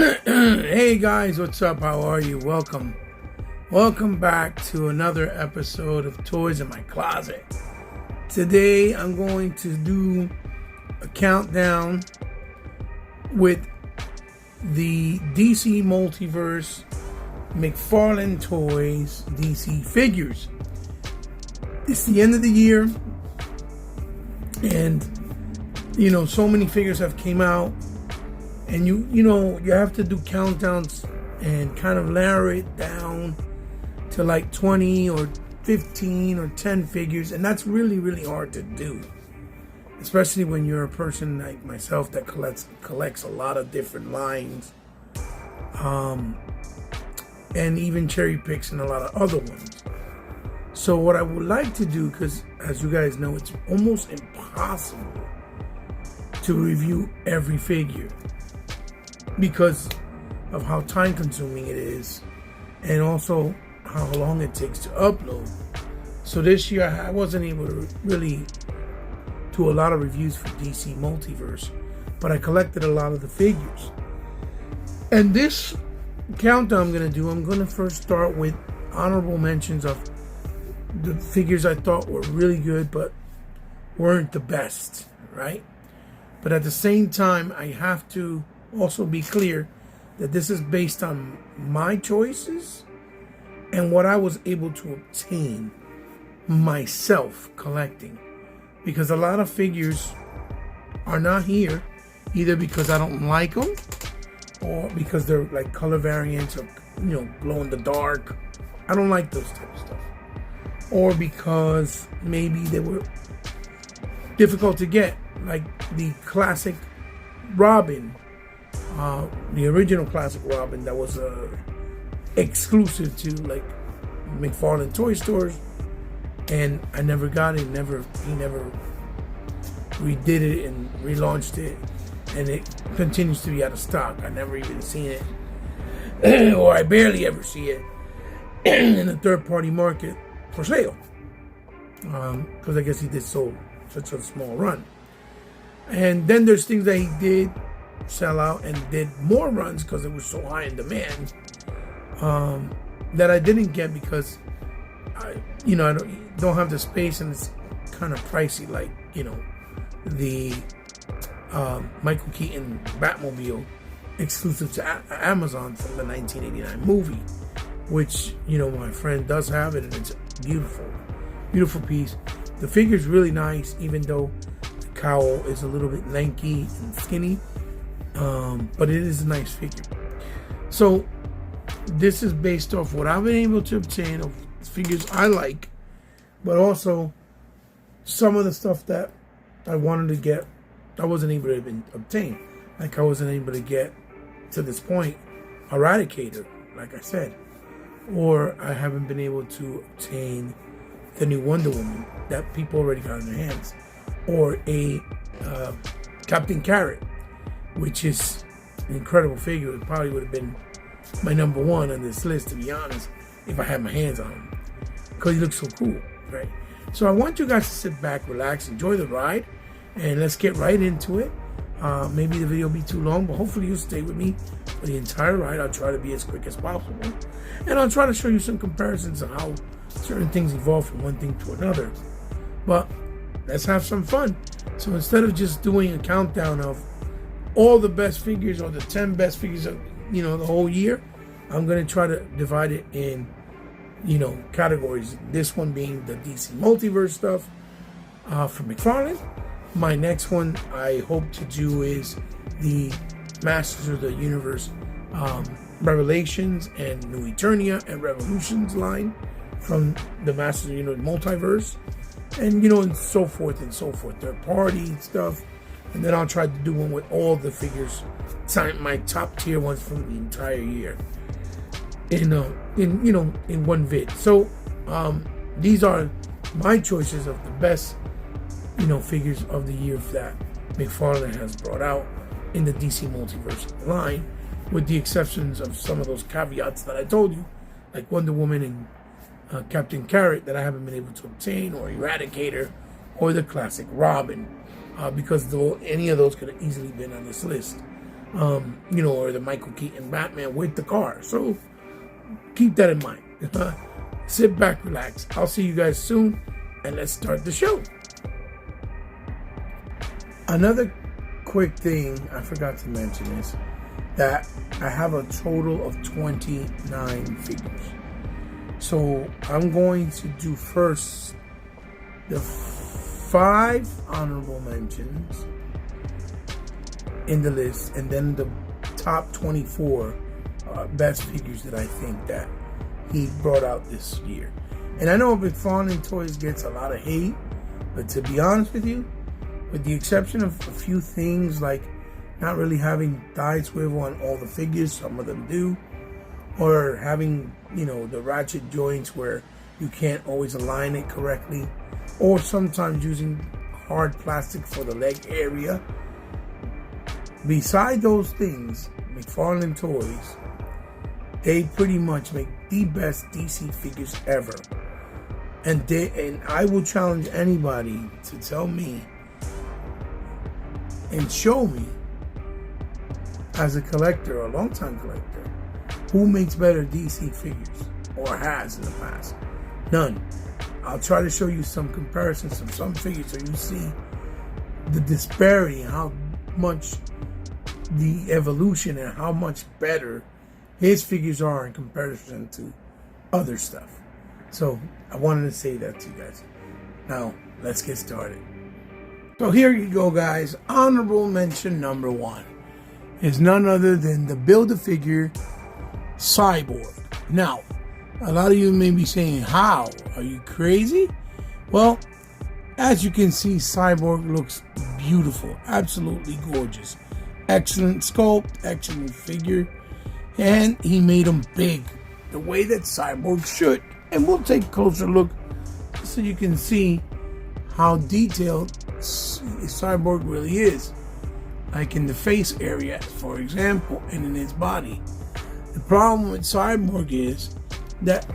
Hey guys, what's up? How are you? Welcome back to another episode of Toys in My Closet. Today I'm going to do a countdown with the DC Multiverse McFarlane Toys DC figures. It's the end of the year, and so many figures have came out, and you have to do countdowns and kind of narrow it down to like 20 or 15 or 10 figures, and that's really hard to do, especially when you're a person like myself that collects a lot of different lines, and even cherry picks and a lot of other ones. So what I would like to do, because as you guys know, it's almost impossible to review every figure because of how time consuming it is, and also how long it takes to upload. So this year I wasn't able to really do a lot of reviews for DC Multiverse, but I collected a lot of the figures. And this countdown I'm going to first start with honorable mentions of the figures I thought were really good but weren't the best, right? But at the same time, I have to also be clear that this is based on my choices and what I was able to obtain myself collecting. Because a lot of figures are not here either because I don't like them, or because they're like color variants or glow in the dark. I don't like those type of stuff. Or because maybe they were difficult to get, like the classic Robin, the original classic Robin that was exclusive to like McFarlane toy stores, and I never got it. He never redid it and relaunched it, and it continues to be out of stock. I never even seen it, or I barely ever see it in the third-party market for sale, because I guess he did such a small run. And then there's things that he did sell out and did more runs because it was so high in demand, that I didn't get because I don't have the space, and it's kind of pricey, like the Michael Keaton Batmobile exclusive to Amazon from the 1989 movie, which my friend does have it, and it's beautiful piece. The figure's really nice, even though the cowl is a little bit lanky and skinny, but it is a nice figure. So this is based off what I've been able to obtain of figures I like, but also some of the stuff that I wanted to get I wasn't able to even obtain. Like I wasn't able to get to this point Eradicator, like I said, or I haven't been able to obtain the new Wonder Woman that people already got in their hands, or a Captain Carrot, which is an incredible figure. It probably would have been my number one on this list, to be honest, if I had my hands on him, because he looks so cool, right? So I want you guys to sit back, relax, enjoy the ride, and let's get right into it. Maybe the video will be too long, but hopefully you'll stay with me for the entire ride. I'll try to be as quick as possible, and I'll try to show you some comparisons of how certain things evolve from one thing to another. But let's have some fun. So instead of just doing a countdown of all the best figures, or the 10 best figures of the whole year, I'm going to try to divide it in categories. This one being the DC Multiverse stuff from McFarlane. My next one I hope to do is the Masters of the Universe Revelations and New Eternia and Revolutions line from the Masters of the Universe Multiverse, and and so forth and so forth, third party stuff. And then I'll try to do one with all the figures, my top tier ones from the entire year, in one vid. So these are my choices of the best figures of the year that McFarlane has brought out in the DC Multiverse line, with the exceptions of some of those caveats that I told you, like Wonder Woman and Captain Carrot that I haven't been able to obtain, or Eradicator, or the classic Robin, because any of those could have easily been on this list. or the Michael Keaton Batman with the car. So keep that in mind. Sit back, relax. I'll see you guys soon, and let's start the show. Another quick thing I forgot to mention is that I have a total of 29 figures. So I'm going to do first the 5 honorable mentions in the list, and then the top 24 best figures that I think that he brought out this year. And I know McFarlane Toys gets a lot of hate, but to be honest with you, with the exception of a few things like not really having thigh swivel on all the figures, some of them do, or having, the ratchet joints where you can't always align it correctly, or sometimes using hard plastic for the leg area. Beside those things, McFarlane Toys, they pretty much make the best DC figures ever. And I will challenge anybody to tell me and show me, as a collector, a long-time collector, who makes better DC figures or has in the past. None. I'll try to show you some comparisons of some figures so you see the disparity, how much the evolution and how much better his figures are in comparison to other stuff. So I wanted to say that to you guys. Now let's get started. So here you go, guys. Honorable mention number 1 is none other than the Build-A-Figure Cyborg. Now, a lot of you may be saying, how? Are you crazy? Well, as you can see, Cyborg looks beautiful, absolutely gorgeous. Excellent sculpt, excellent figure, and he made him big, the way that Cyborg should. And we'll take a closer look so you can see how detailed Cyborg really is, like in the face area, for example, and in his body. The problem with Cyborg is that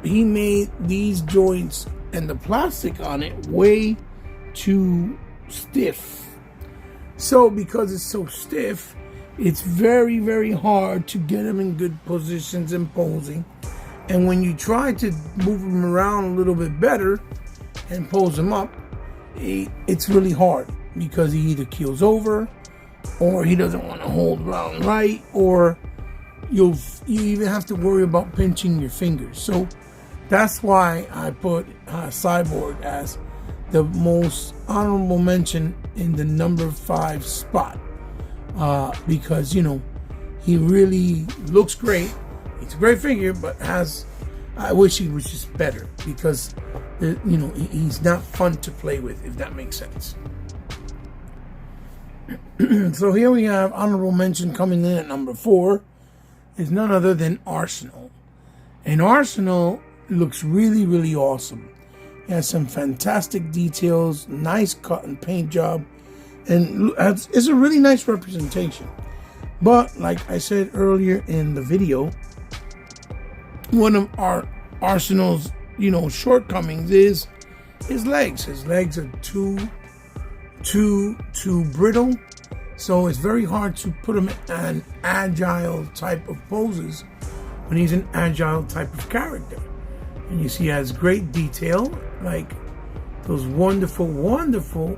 he made these joints and the plastic on it way too stiff. So because it's so stiff, it's very, very hard to get him in good positions and posing. And when you try to move him around a little bit better and pose him up, it's really hard because he either keels over, or he doesn't want to hold around right, or you even have to worry about pinching your fingers. So that's why I put Cyborg as the most honorable mention in the number 5 spot, because he really looks great. It's a great figure, but I wish he was just better, because he's not fun to play with, if that makes sense. So here we have honorable mention coming in at number 4 is none other than Arsenal. And Arsenal looks really, really awesome. It has some fantastic details, nice cut and paint job, and it's a really nice representation. But like I said earlier in the video, one of our Arsenal's shortcomings is his legs. His legs are too brittle, so it's very hard to put him in an agile type of poses when he's an agile type of character. And you see he has great detail, like those wonderful, wonderful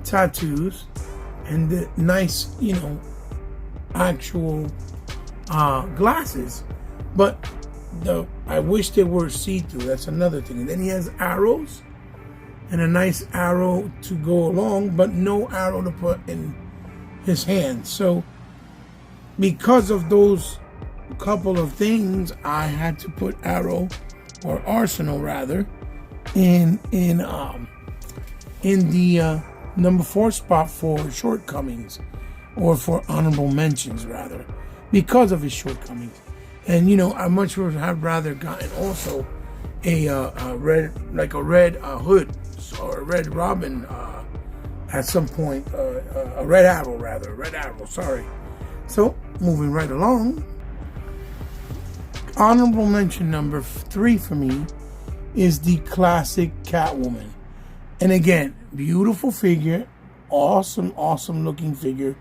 tattoos, and the nice, actual glasses. But I wish they were see-through. That's another thing. And then he has arrows, and a nice arrow to go along, but no arrow to put in his hand. So because of those couple of things, I had to put Arrow, or Arsenal rather, in the number 4 spot for shortcomings, or for honorable mentions rather, because of his shortcomings. And I much would have rather gotten also a red hood, or a red robin at some point, a red arrow, sorry. So moving right along, honorable mention number 3 for me is the classic Catwoman. And again, beautiful figure, awesome looking figure,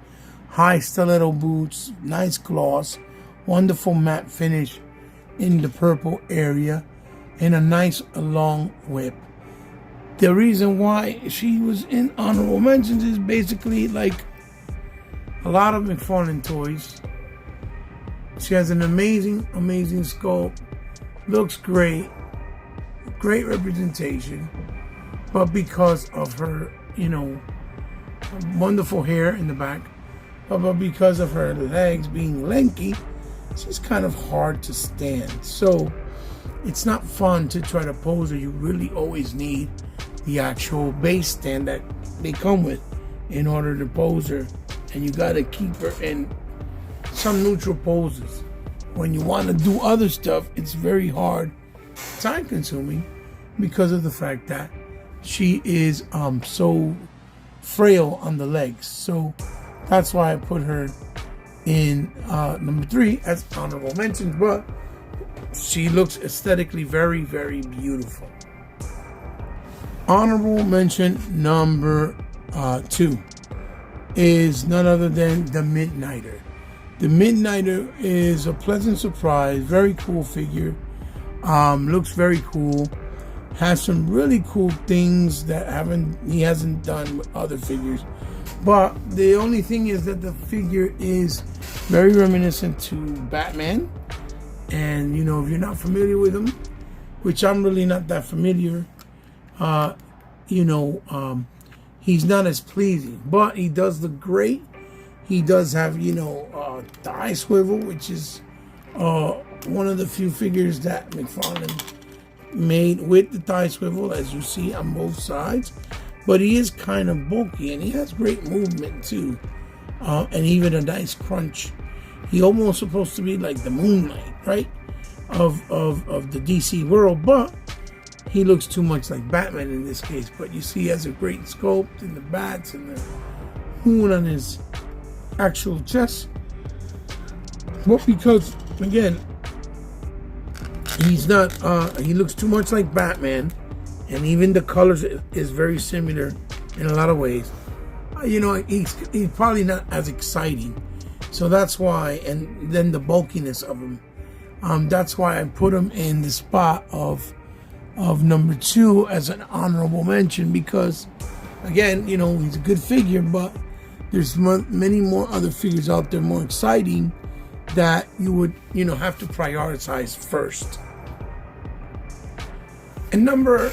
high stiletto boots, nice gloss, wonderful matte finish in the purple area, and a nice long whip. The reason why she was in honorable mentions is basically like a lot of McFarlane toys. She has an amazing sculpt, looks great, great representation, but because of her, wonderful hair in the back, but because of her legs being lanky, she's kind of hard to stand. So it's not fun to try to pose her. You really always need the actual base stand that they come with in order to pose her, and you got to keep her in some neutral poses. When you want to do other stuff, it's very hard, time consuming, because of the fact that she is so frail on the legs. So that's why I put her in number 3 as honorable mentions, but she looks aesthetically very, very beautiful. Honorable mention number 2 is none other than the Midnighter. The Midnighter is a pleasant surprise, very cool figure, looks very cool, has some really cool things that he hasn't done with other figures, but the only thing is that the figure is very reminiscent to Batman, and if you're not familiar with him, which I'm really not that familiar, he's not as pleasing, but he does look great. He does have, thigh swivel, which is one of the few figures that McFarlane made with the thigh swivel, as you see on both sides. But he is kind of bulky, and he has great movement too, and even a nice crunch. He almost supposed to be like the Moon Knight, right, of the DC world, but he looks too much like Batman in this case. But you see, he has a great sculpt in the bats and the moon on his actual chest. Well, because again, he's not he looks too much like Batman, and even the colors is very similar in a lot of ways. He's probably not as exciting, so that's why. And then the bulkiness of him, that's why I put him in the spot of number 2 as an honorable mention, because again, he's a good figure, but there's many more other figures out there more exciting that you would, have to prioritize first. And number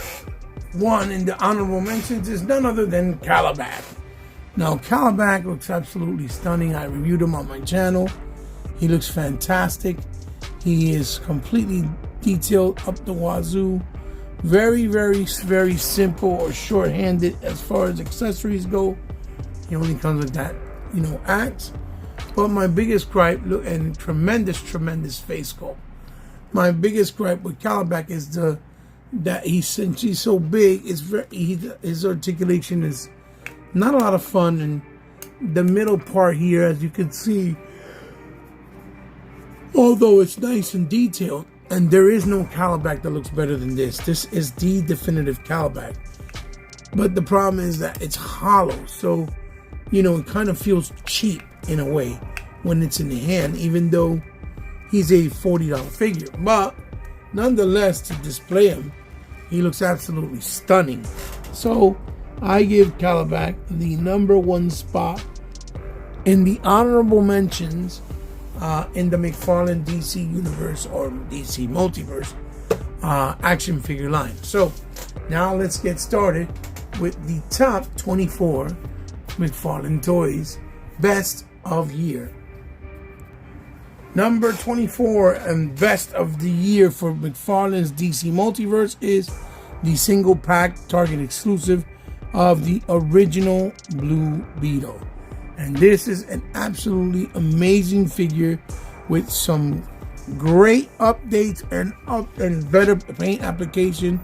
1 in the honorable mentions is none other than Calabac. Now, Calabac looks absolutely stunning. I reviewed him on my channel. He looks fantastic. He is completely detailed up the wazoo. Very, very, very simple or short-handed as far as accessories go. He only comes with that, axe. But my biggest gripe, and tremendous face sculpt. My biggest gripe with Calabac is since he's so big, his articulation is not a lot of fun. And the middle part here, as you can see, although it's nice and detailed, and there is no Calabac that looks better than this. This is the definitive Calabac. But the problem is that it's hollow, so it kind of feels cheap in a way when it's in the hand, even though he's a $40 figure. But nonetheless, to display him, he looks absolutely stunning. So I give Calabac the number 1 spot in the honorable mentions in the McFarlane DC Universe or DC Multiverse action figure line. So now let's get started with the top 24 McFarlane toys best of year. Number 24 and best of the year for McFarlane's DC Multiverse is the single pack Target exclusive of the original Blue Beetle. And this is an absolutely amazing figure with some great updates and better paint application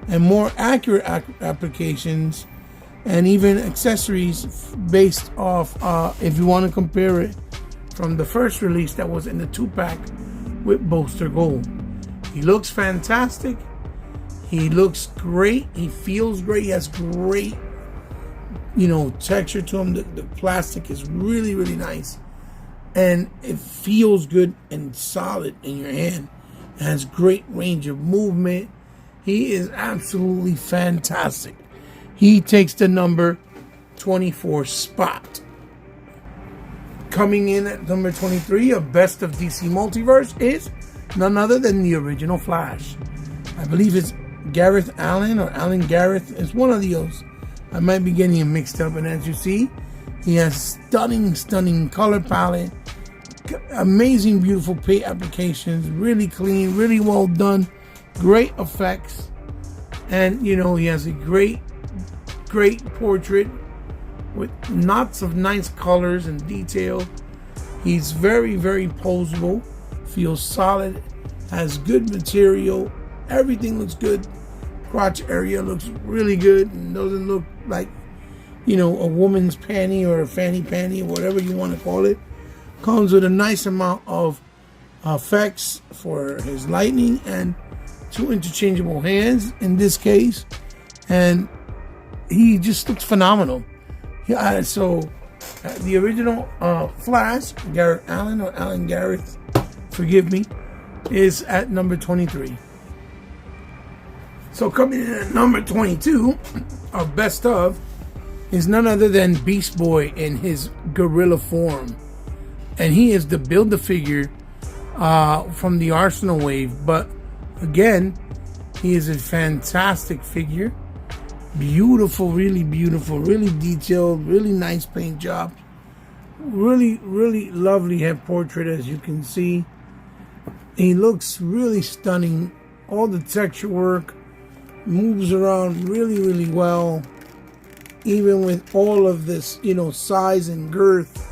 and more accurate applications, and even accessories based off, if you want to compare it from the first release that was in the 2-pack with Bolster Gold. He looks fantastic. He looks great. He feels great. He has great texture to him. The plastic is really, really nice. And it feels good and solid in your hand. It has great range of movement. He is absolutely fantastic. He takes the number 24 spot. Coming in at number 23 of Best of DC Multiverse is none other than the original Flash. I believe it's Gareth Allen or Alan Gareth. It's one of those. I might be getting him mixed up. And as you see, he has stunning color palette. Amazing, beautiful paint applications. Really clean, really well done. Great effects. And, he has a great portrait with lots of nice colors and detail. He's very, very posable. Feels solid. Has good material. Everything looks good. Crotch area looks really good and doesn't look like, a woman's panty or a fanny panty or whatever you want to call it. Comes with a nice amount of effects for his lightning and 2 interchangeable hands in this case. And he just looks phenomenal. So the original Flash, Gareth Allen or Alan Gareth, forgive me, is at number 23. So coming in at number 22 of Best of is none other than Beast Boy in his gorilla form. And he is the Build-A-Figure from the Arsenal wave. But again, he is a fantastic figure. Beautiful, really detailed, really nice paint job. Really lovely head portrait, as you can see. He looks really stunning. All the texture work moves around really well. Even with all of this, size and girth.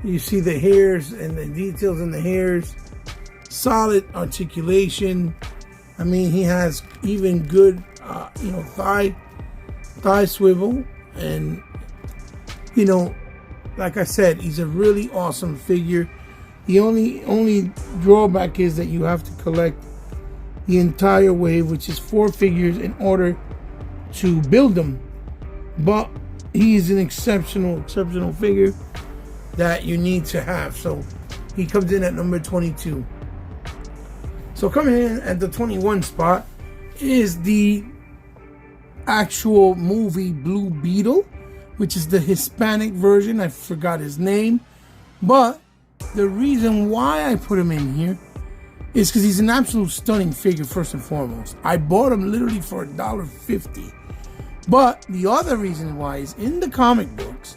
You see the hairs and the details in the hairs. Solid articulation. I mean, he has even good, thigh swivel. And, like I said, he's a really awesome figure. The only drawback is that you have to collect the entire wave, which is 4 figures, in order to build them. But he's an exceptional figure that you need to have. So he comes in at number 22. So coming in at the 21 spot is the actual movie Blue Beetle, which is the Hispanic version. I forgot his name. But the reason why I put him in here is because he's an absolute stunning figure, first and foremost. I bought him literally for $1.50. But the other reason why is in the comic books,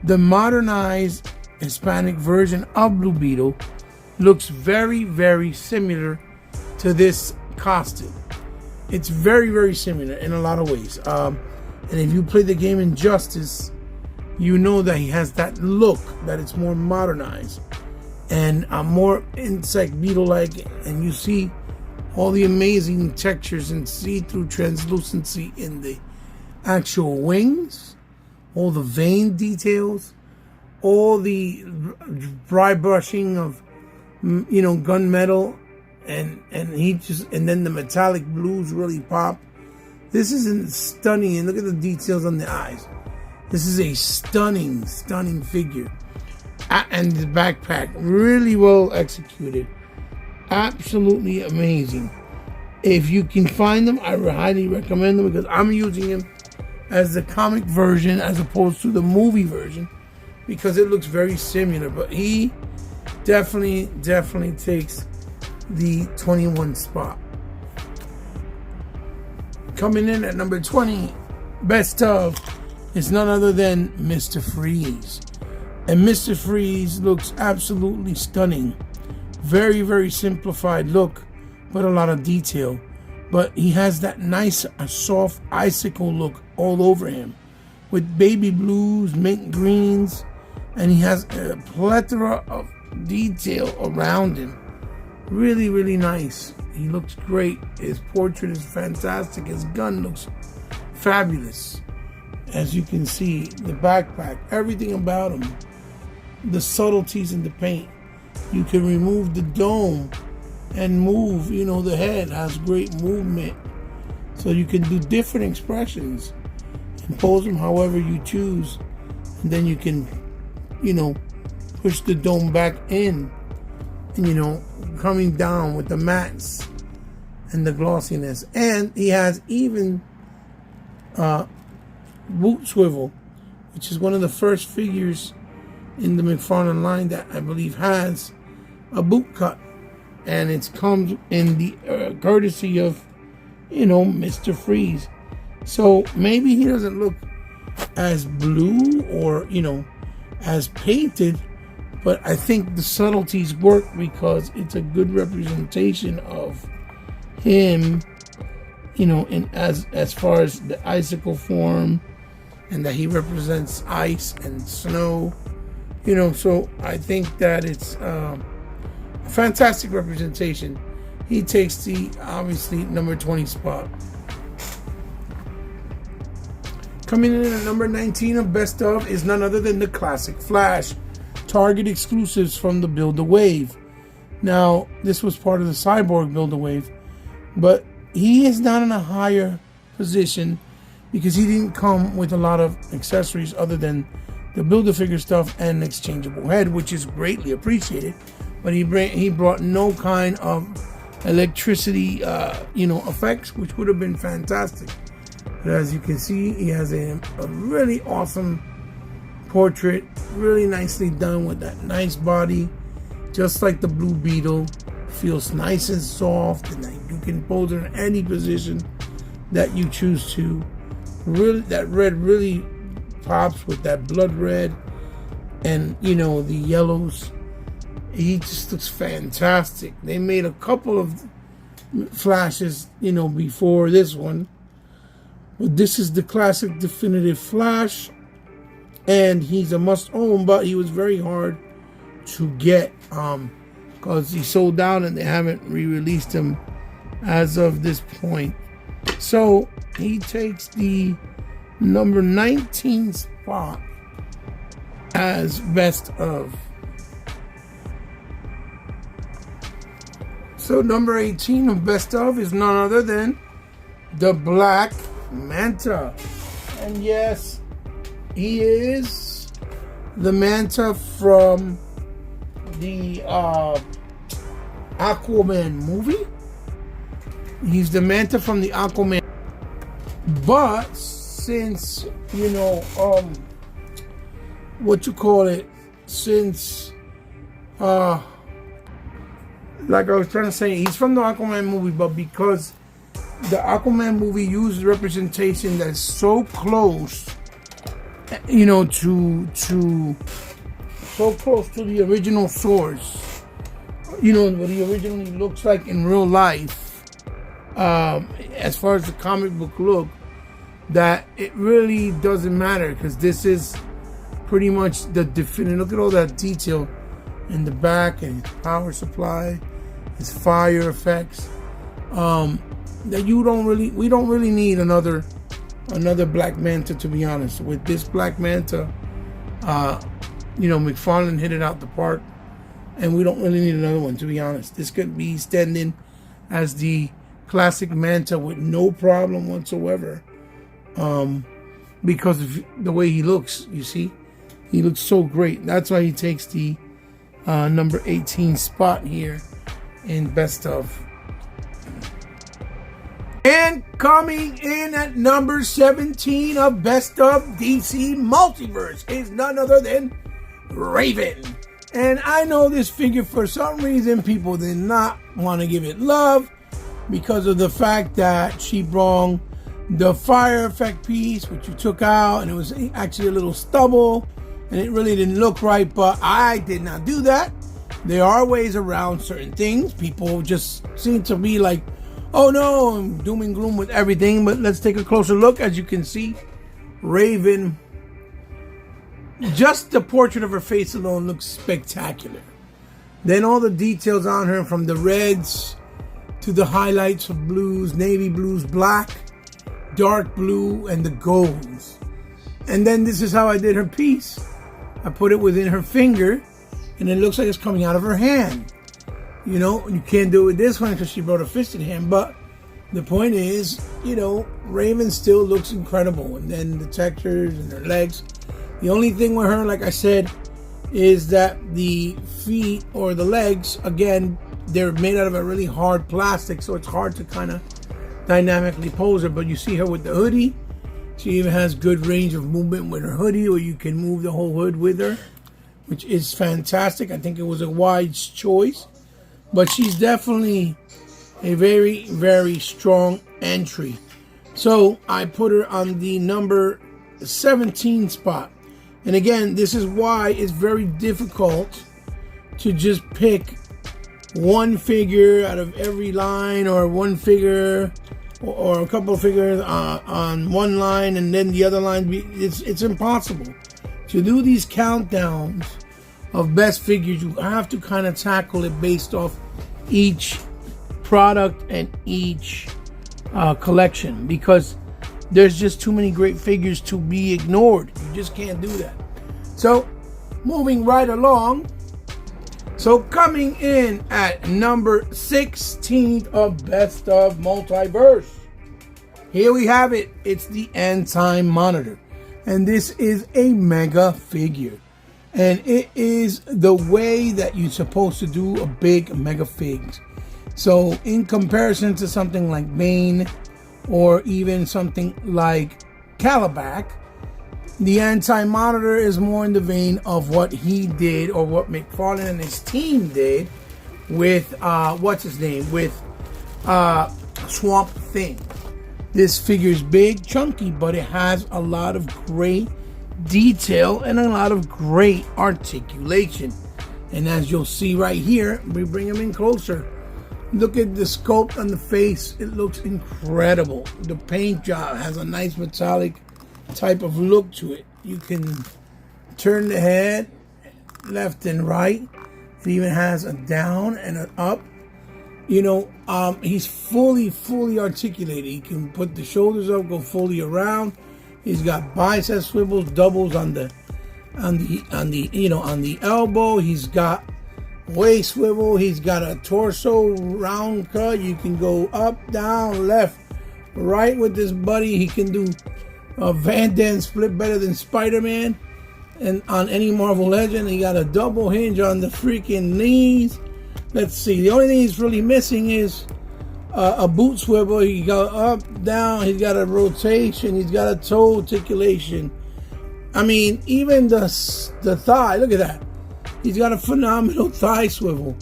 the modernized Hispanic version of Blue Beetle looks very similar to this costume. It's very similar in a lot of ways. And if you play the game Injustice, you know that he has that look, that it's more modernized and more insect beetle-like. And you see all the amazing textures and see-through translucency in the actual wings, all the vein details, all the dry brushing of gunmetal, and then the metallic blues really pop. This is stunning, and look at the details on the eyes. This is a stunning figure. And the backpack, really well executed. Absolutely amazing. If you can find them, I highly recommend them, because I'm using them as the comic version as opposed to the movie version, because it looks very similar. But he definitely takes the 21 spot. Coming in at number 20, Best of, is none other than Mr. Freeze. And Mr. Freeze looks absolutely stunning. Very simplified look, but a lot of detail. But he has that nice, soft icicle look all over him, with baby blues, mint greens, and he has a plethora of detail around him. Really nice. He looks great. His portrait is fantastic. His gun looks fabulous. As you can see, the backpack, everything about him, the subtleties in the paint. You can remove the dome and move, the head has great movement. So you can do different expressions. compose them however you choose, and then you can, push the dome back in, and coming down with the mattes and the glossiness. And he has even boot swivel, which is one of the first figures in the McFarlane line that I believe has a boot cut, and it comes in the courtesy of Mr. Freeze. So maybe he doesn't look as blue or as painted, but I think the subtleties work because it's a good representation of him, in as far as the icicle form, and that he represents ice and snow, so I think that it's a fantastic representation. He takes the, obviously, number 20 spot. Coming in at number 19 of Best Of is none other than the classic Flash, Target exclusives from the Build-A-Wave. Now, this was part of the Cyborg Build-A-Wave, but he is not in a higher position because he didn't come with a lot of accessories other than the Build-A-Figure stuff and an exchangeable head, which is greatly appreciated. But he brought no kind of electricity, effects, which would have been fantastic. But as you can see, he has a really awesome portrait, really nicely done with that nice body, just like the Blue Beetle. Feels nice and soft, and you can pose it in any position that you choose to. Really, that red really pops with that blood red and the yellows. He just looks fantastic. They made a couple of Flashes before this one, but this is the classic definitive Flash, and he's a must own, but he was very hard to get because he sold out and they haven't re-released him as of this point. So he takes the number 19 spot as Best Of. So number 18 of Best Of is none other than the Black Manta. And yes, he is the Manta from the Aquaman movie. He's the Manta from the Aquaman. But since, since, like I was trying to say, he's from the Aquaman movie, but because the Aquaman movie used representation that's so close, so close to the original source, what he originally looks like in real life, as far as the comic book look, that it really doesn't matter, because this is pretty much the definitive. Look at all that detail in the back and his power supply, his fire effects. That we don't really need another Black Manta, to be honest. With this Black Manta, McFarlane hit it out the park, and we don't really need another one, to be honest. This could be standing as the classic Manta with no problem whatsoever, because of the way he looks. You see, he looks so great. That's why he takes the number 18 spot here in Best Of. And coming in at number 17 of Best Of DC Multiverse is none other than Raven. And I know this figure, for some reason, people did not want to give it love because of the fact that she brought the fire effect piece, which you took out, and it was actually a little stubble, and it really didn't look right, but I did not do that. There are ways around certain things. People just seem to be like, oh no, I'm doom and gloom with everything. But let's take a closer look. As you can see, Raven, just the portrait of her face alone looks spectacular. Then all the details on her, from the reds to the highlights of blues, navy blues, black, dark blue, and the golds. And then this is how I did her piece. I put it within her finger, and it looks like it's coming out of her hand. You can't do it with this one because she brought a fisted hand, but the point is, Raven still looks incredible. And then the textures and her legs. The only thing with her, like I said, is that the feet or the legs, again, they're made out of a really hard plastic, so it's hard to kind of dynamically pose her. But you see her with the hoodie. She even has good range of movement with her hoodie, or you can move the whole hood with her, which is fantastic. I think it was a wise choice. But she's definitely a very, very strong entry. So I put her on the number 17 spot. And again, this is why it's very difficult to just pick one figure out of every line, or one figure or a couple of figures on one line and then the other line. It's impossible to do these countdowns of best figures. You have to kind of tackle it based off each product and each collection, because there's just too many great figures to be ignored. You just can't do that. So moving right along, so coming in at number 16 of Best of Multiverse, here we have it. It's the End-Time Monitor, and this is a mega figure, and it is the way that you're supposed to do a big mega figs. So in comparison to something like Bane or even something like Calabac, the End-Time Monitor is more in the vein of what he did, or what McFarlane and his team did with with Swamp Thing. This figure is big, chunky, but it has a lot of great detail and a lot of great articulation. And as you'll see right here, we bring him in closer. Look at the sculpt on the face. It looks incredible. The paint job has a nice metallic type of look to it. You can turn the head left and right. It even has a down and an up. He's fully articulated. He can put the shoulders up, go fully around. He's got bicep swivels, doubles on the elbow. He's got waist swivel. He's got a torso round cut. You can go up, down, left, right with this buddy. He can do a Van Damme split better than Spider-Man and on any Marvel Legend. He got a double hinge on the freaking knees. Let's see. The only thing he's really missing is a boot swivel. He got up, down. He's got a rotation. He's got a toe articulation. I mean, even the thigh. Look at that. He's got a phenomenal thigh swivel.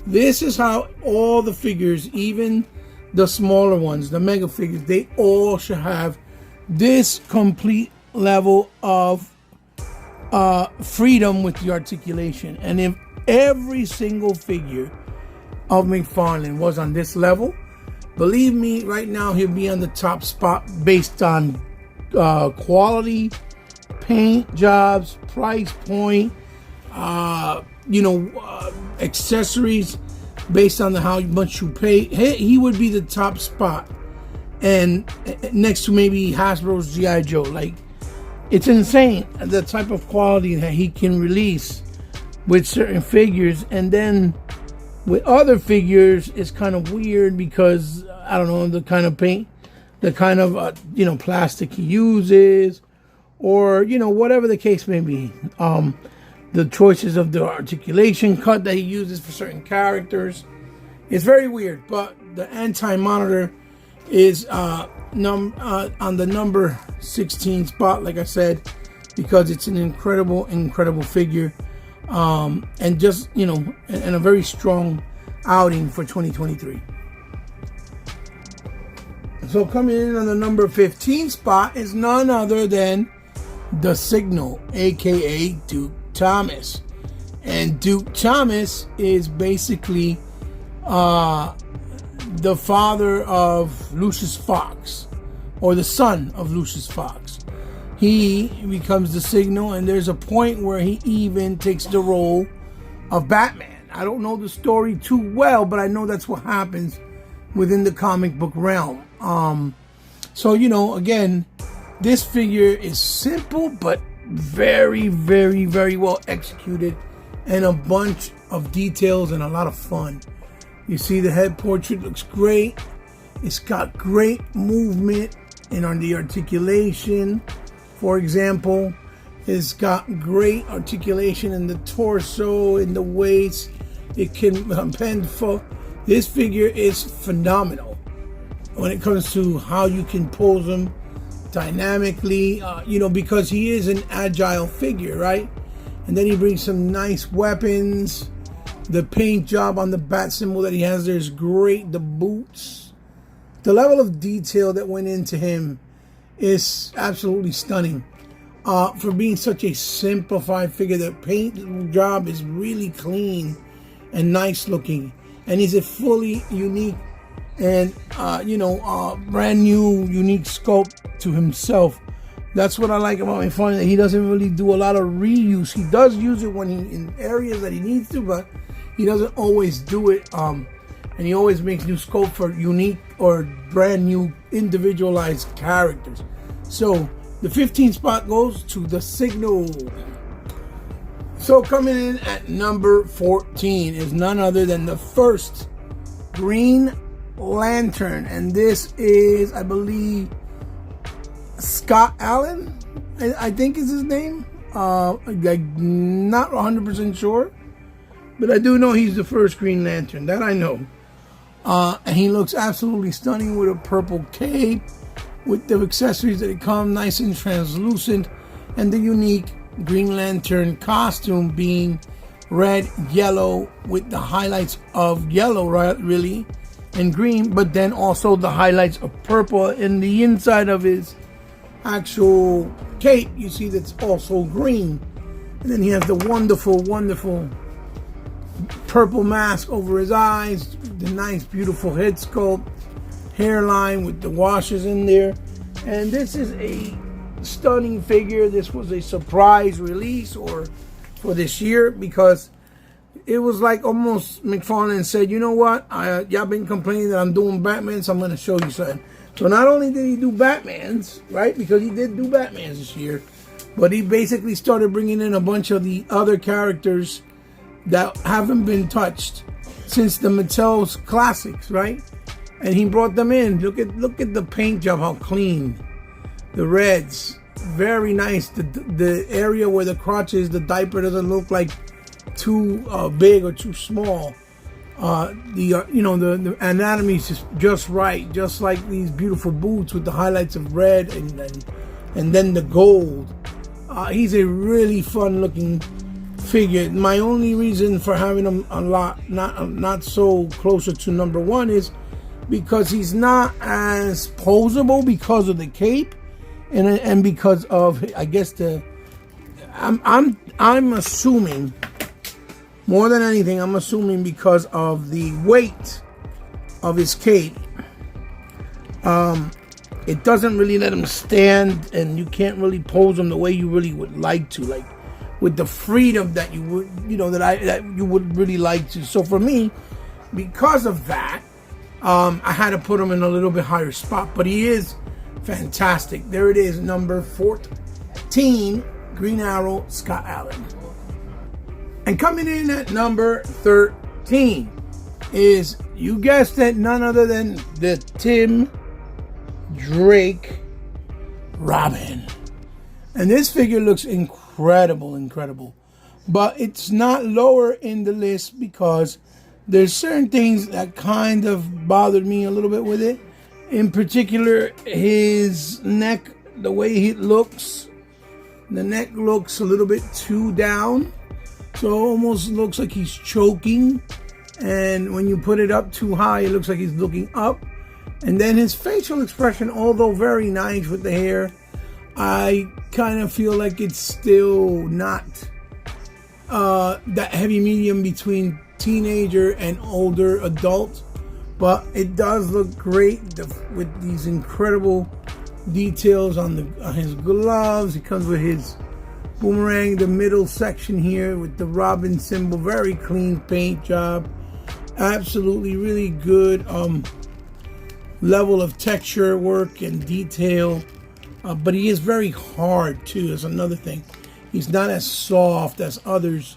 This is how all the figures, even the smaller ones, the mega figures, they all should have this complete level of freedom with the articulation. And if every single figure of McFarlane was on this level, believe me, right now he'll be on the top spot based on quality, paint jobs, price point, accessories, based on how much you pay. He would be the top spot, and next to maybe Hasbro's G.I. Joe. Like, it's insane the type of quality that he can release with certain figures. And then with other figures, it's kind of weird because, I don't know, the kind of paint, the kind of plastic he uses, or whatever the case may be, the choices of the articulation cut that he uses for certain characters. It's very weird. But the End-Time Monitor is on the number 16 spot, like I said, because it's an incredible figure, and just and a very strong outing for 2023. So coming in on the number 15 spot is none other than the Signal, aka Duke Thomas. And Duke Thomas is basically the father of Lucius Fox, or the son of Lucius Fox. He becomes the Signal, and there's a point where he even takes the role of Batman. I don't know the story too well, but I know that's what happens within the comic book realm. So again, this figure is simple but very, very, very well executed, and a bunch of details and a lot of fun. You see the head portrait looks great. It's got great movement and on the articulation. For example, it's got great articulation in the torso, in the waist. It can bend for. This figure is phenomenal when it comes to how you can pose him dynamically, because he is an agile figure, right? And then he brings some nice weapons. The paint job on the bat symbol that he has there is great. The boots, the level of detail that went into him is absolutely stunning. For being such a simplified figure, the paint job is really clean and nice looking, and he's a fully unique and brand new unique sculpt to himself. That's what I like about McFarlane, that he doesn't really do a lot of reuse. He does use it when he in areas that he needs to, but he doesn't always do it. And he always makes new sculpt for unique or brand new individualized characters. So the 15th spot goes to the Signal. So coming in at number 14 is none other than the first Green Lantern, and this is, I believe, Scott Allen, I think is his name. I'm not 100% sure, but I do know he's the first Green Lantern. That I know. And he looks absolutely stunning with a purple cape, with the accessories that come nice and translucent, and the unique Green Lantern costume being red, yellow, with the highlights of yellow, right, really, and green, but then also the highlights of purple in the inside of his actual cape. You see that's also green. And then he has the wonderful, wonderful purple mask over his eyes, the nice, beautiful head sculpt, hairline with the washes in there. And this is a stunning figure. This was a surprise release or for this year, because it was like almost McFarlane said, you know what, y'all been complaining that I'm doing Batman, so I'm going to show you something. So not only did he do Batmans, right, because he did do Batmans this year, but he basically started bringing in a bunch of the other characters that haven't been touched since the Mattel's classics, right? And he brought them in. Look at the paint job, how clean. The reds, very nice. The area where the crotch is, the diaper doesn't look like too big or too small. The anatomy is just right, just like these beautiful boots with the highlights of red and then the gold. He's a really fun looking figure. My only reason for having him a lot not so closer to number one is because he's not as posable because of the cape and because of, I guess, I'm assuming, more than anything, I'm assuming because of the weight of his cape. It doesn't really let him stand, and you can't really pose him the way you really would like to, like with the freedom that you would, that you would really like to. So for me, because of that, I had to put him in a little bit higher spot, but he is fantastic. There it is, number 14, Green Arrow, Scott Allen. And coming in at number 13 is, you guessed it, none other than the Tim Drake Robin. And this figure looks incredible. But it's not lower in the list because there's certain things that kind of bothered me a little bit with it. In particular, his neck, the way it looks. The neck looks a little bit too down. So it almost looks like he's choking. And when you put it up too high, it looks like he's looking up. And then his facial expression, although very nice with the hair, I kind of feel like it's still not that heavy medium between teenager and older adult. But it does look great with these incredible details on his gloves. He comes with his boomerang, the middle section here with the Robin symbol. Very clean paint job. Absolutely really good level of texture work and detail. But he is very hard too. That's another thing. He's not as soft as others.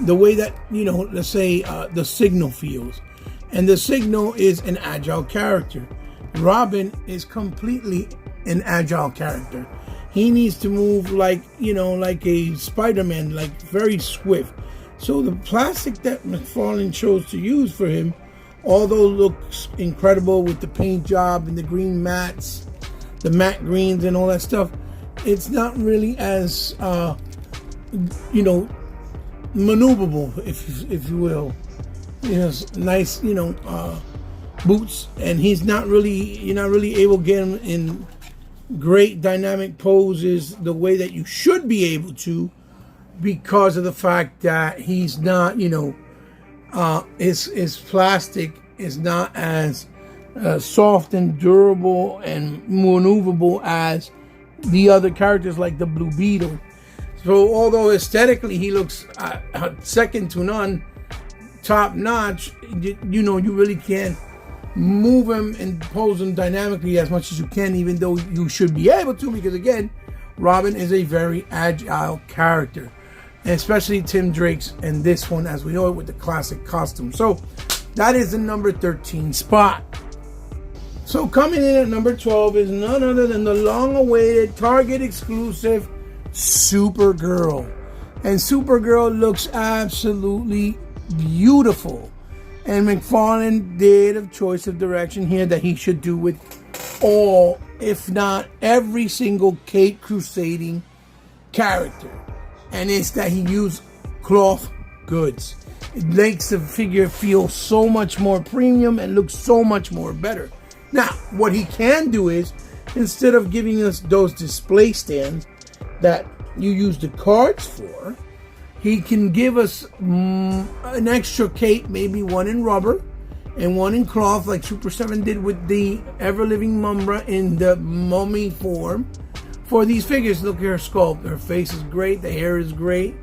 The way that, let's say the Signal feels. And the Signal is an agile character. Robin is completely an agile character. He needs to move like, like a Spider-Man, like very swift. So the plastic that McFarlane chose to use for him, although looks incredible with the paint job and the green mats, the matte greens and all that stuff, it's not really as, maneuverable, if you will. He has nice, boots, and you're not really able to get him in great dynamic poses the way that you should be able to, because of the fact that he's not, his plastic is not as soft and durable and maneuverable as the other characters like the Blue Beetle. So although aesthetically he looks second to none, top notch, you really can't move him and pose him dynamically as much as you can, even though you should be able to, because again, Robin is a very agile character, and especially Tim Drake's and this one as we know it with the classic costume. So that is the number 13 spot. So coming in at number 12 is none other than the long-awaited Target exclusive Supergirl. And Supergirl looks absolutely beautiful. And McFarlane did a choice of direction here that he should do with all, if not every single Cape Crusading character. And it's that he used cloth goods. It makes the figure feel so much more premium and looks so much more better. Now, what he can do is, instead of giving us those display stands that you use the cards for, he can give us an extra cape, maybe one in rubber and one in cloth, like Super 7 did with the ever-living Mumbra in the mummy form. For these figures, look at her sculpt. Her face is great. The hair is great.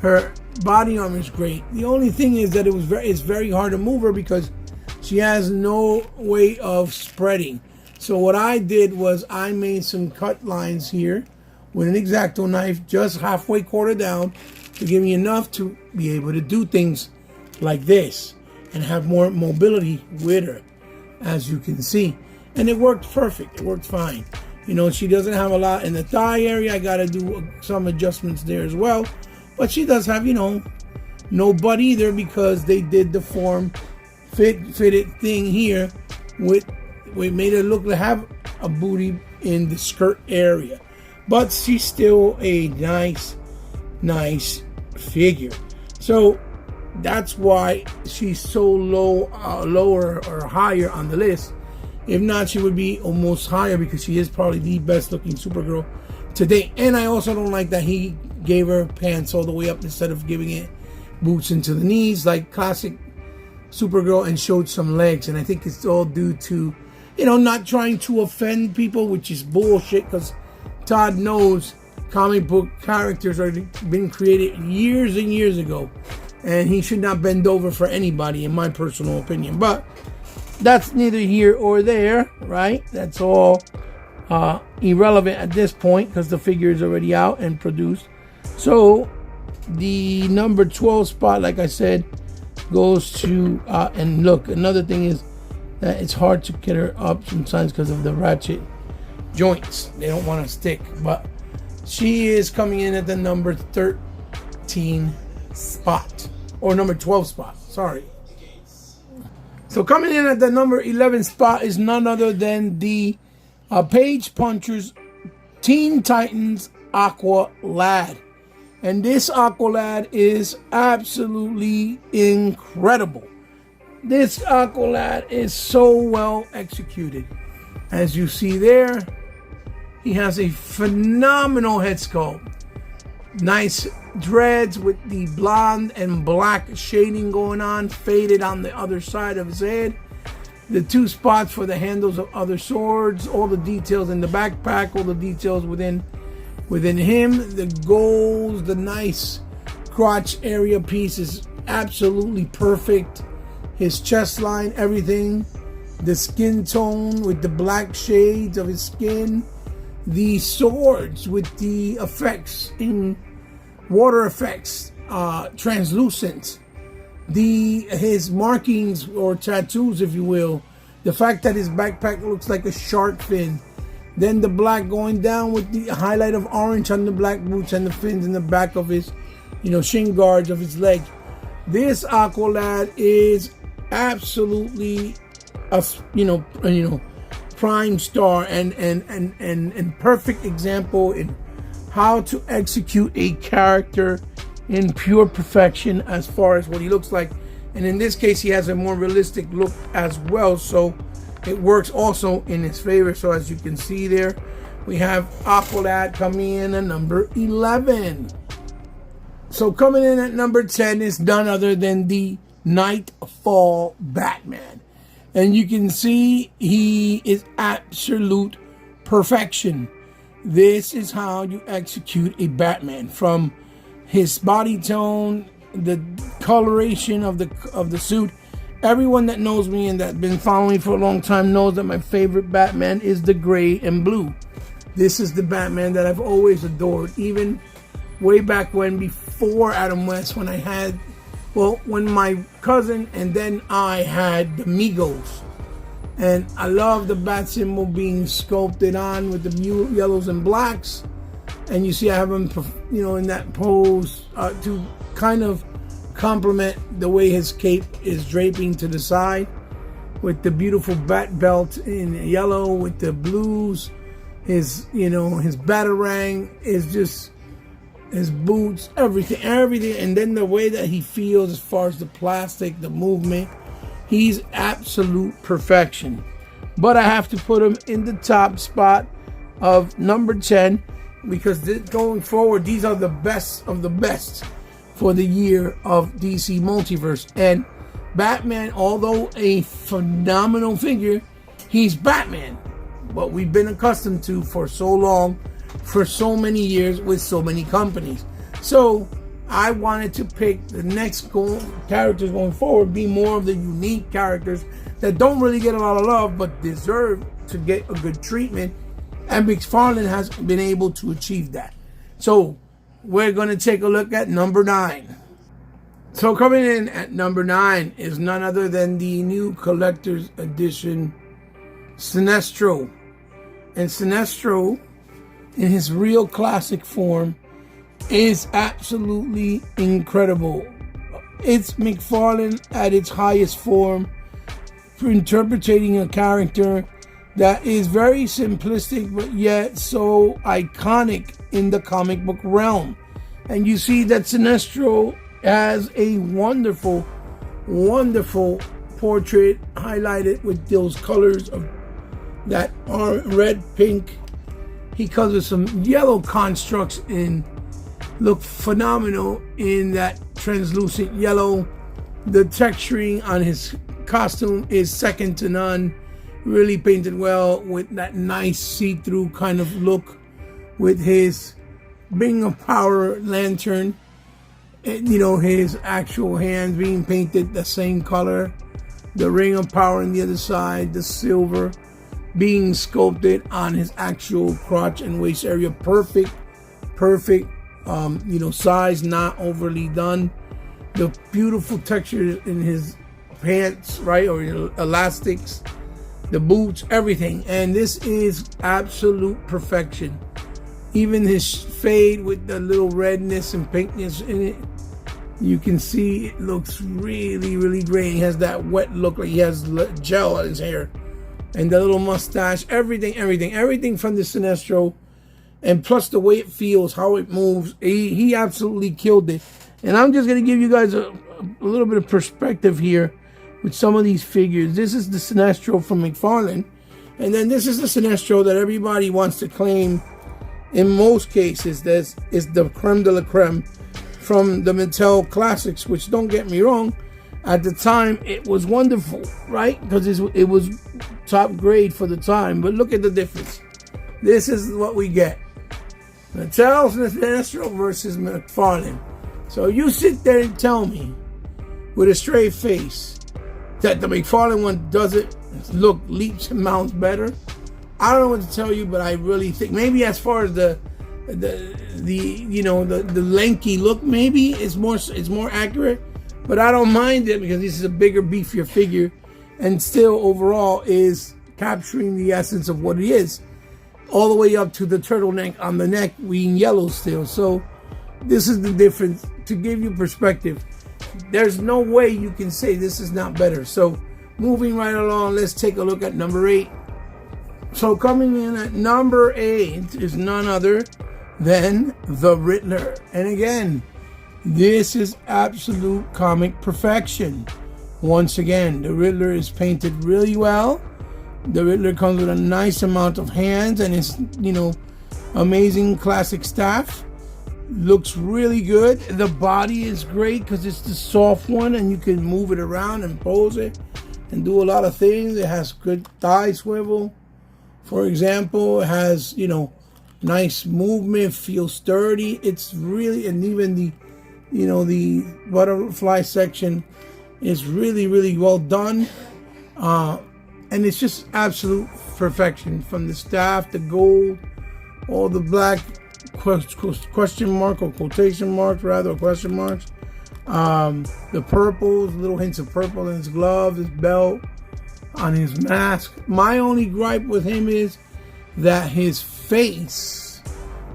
Her body armor is great. The only thing is that it's very hard to move her because she has no way of spreading. So what I did was I made some cut lines here with an X-Acto knife, just halfway quarter down, to give me enough to be able to do things like this and have more mobility with her, as you can see. And it worked perfect. It worked fine. She doesn't have a lot in the thigh area. I got to do some adjustments there as well. But she does have, no butt either, because they did the form fitted thing here we made her look to have a booty in the skirt area. But she's still a nice figure. So that's why she's so lower or higher on the list. If not, she would be almost higher, because she is probably the best looking Supergirl today. And I also don't like that he gave her pants all the way up instead of giving it boots into the knees like classic Supergirl, and showed some legs. And I think it's all due to, not trying to offend people, which is bullshit, because Todd knows comic book characters are been created years and years ago, and he should not bend over for anybody, in my personal opinion. But that's neither here or there, right? That's all irrelevant at this point, because the figure is already out and produced. So the number 12 spot, like I said, goes to and look, another thing is that it's hard to get her up sometimes because of the ratchet joints. They don't want to stick, but she is coming in at the number 13 spot, or number 12 spot, sorry. So coming in at the number 11 spot is none other than the Page Punchers Teen Titans Aqua Lad. And this Aqua Lad is absolutely incredible. This Aqua Lad is so well executed. As you see there, he has a phenomenal head sculpt. Nice dreads with the blonde and black shading going on, faded on the other side of his head. The two spots for the handles of other swords, all the details in the backpack, all the details within him, the goals, the nice crotch area piece is absolutely perfect. His chest line, everything. The skin tone with the black shades of his skin. The swords with the effects in water effects, translucent. His markings or tattoos, if you will, The fact that his backpack looks like a shark fin. Then the black going down with the highlight of orange on the black boots and the fins in the back of his, shin guards of his legs. This Aqualad is absolutely a, prime star and perfect example in how to execute a character in pure perfection as far as what he looks like. And in this case, he has a more realistic look as well, so it works also in his favor. So as you can see there, we have Aqualad coming in at number 11. So coming in at number 10 is none other than the Nightfall Batman. And you can see he is absolute perfection. This is how you execute a Batman, from his body tone, the coloration of the suit. Everyone that knows me and that's been following me for a long time knows that my favorite Batman is the gray and blue. This is the Batman that I've always adored, even way back when, before Adam West, when when my cousin and then I had the Migos. And I love the bat symbol being sculpted on with the yellows and blacks. And you see I have him, in that pose to kind of complement the way his cape is draping to the side, with the beautiful bat belt in yellow with the blues. His batarang is just, his boots, everything. And then the way that he feels as far as the plastic, the movement, he's absolute perfection. But I have to put him in the top spot of number 10, because going forward, these are the best of the best for the year of DC Multiverse. And Batman, although a phenomenal figure, he's Batman. What we've been accustomed to for so long, for so many years, with so many companies. So I wanted to pick the next characters going forward, be more of the unique characters that don't really get a lot of love, but deserve to get a good treatment. And McFarlane has been able to achieve that. So we're going to take a look at number 9. So coming in at number 9 is none other than the new collector's edition Sinestro. And Sinestro, in his real classic form, is absolutely incredible. It's McFarlane at its highest form for interpreting a character that is very simplistic, but yet so iconic in the comic book realm. And you see that Sinestro has a wonderful, wonderful portrait highlighted with those colors of that are red, pink. He covers some yellow constructs and look phenomenal in that translucent yellow. The texturing on his costume is second to none. Really painted well with that nice see-through kind of look, with his Ring of Power lantern, and his actual hands being painted the same color, the Ring of Power on the other side, the silver being sculpted on his actual crotch and waist area. Perfect size, not overly done. The beautiful textures in his pants, right, or elastics, the boots, everything. And this is absolute perfection. Even his fade with the little redness and pinkness in it, you can see it looks really, really great. He has that wet look, like he has gel on his hair. And the little mustache, everything from the Sinestro. And plus the way it feels, how it moves, he absolutely killed it. And I'm just going to give you guys a little bit of perspective here with some of these figures. This is the Sinestro from McFarlane. And then this is the Sinestro that everybody wants to claim. In most cases, this is the creme de la creme from the Mattel Classics, which, don't get me wrong, at the time it was wonderful, right? Because it was top grade for the time. But look at the difference. This is what we get. Mattel's Sinestro versus McFarlane. So you sit there and tell me with a straight face that the McFarlane one doesn't look leaps and bounds better. I don't know what to tell you, but I really think maybe as far as the lanky look, maybe it's more accurate. But I don't mind it because this is a bigger, beefier figure, and still overall is capturing the essence of what it is, all the way up to the turtleneck on the neck being yellow still. So this is the difference, to give you perspective. There's no way you can say this is not better. So moving right along, let's take a look at number 8. So coming in at number 8 is none other than the Riddler. And again, this is absolute comic perfection. Once again, the Riddler is painted really well. The Riddler comes with a nice amount of hands and his, amazing classic staff. Looks really good. The body is great because it's the soft one and you can move it around and pose it and do a lot of things. It has good thigh swivel, for example. It has, nice movement, feels sturdy. It's really, and even the butterfly section is really, really well done. And it's just absolute perfection, from the staff, the gold, all the black question mark or quotation marks, rather, question marks. The purples, little hints of purple in his gloves, his belt, on his mask. My only gripe with him is that his face,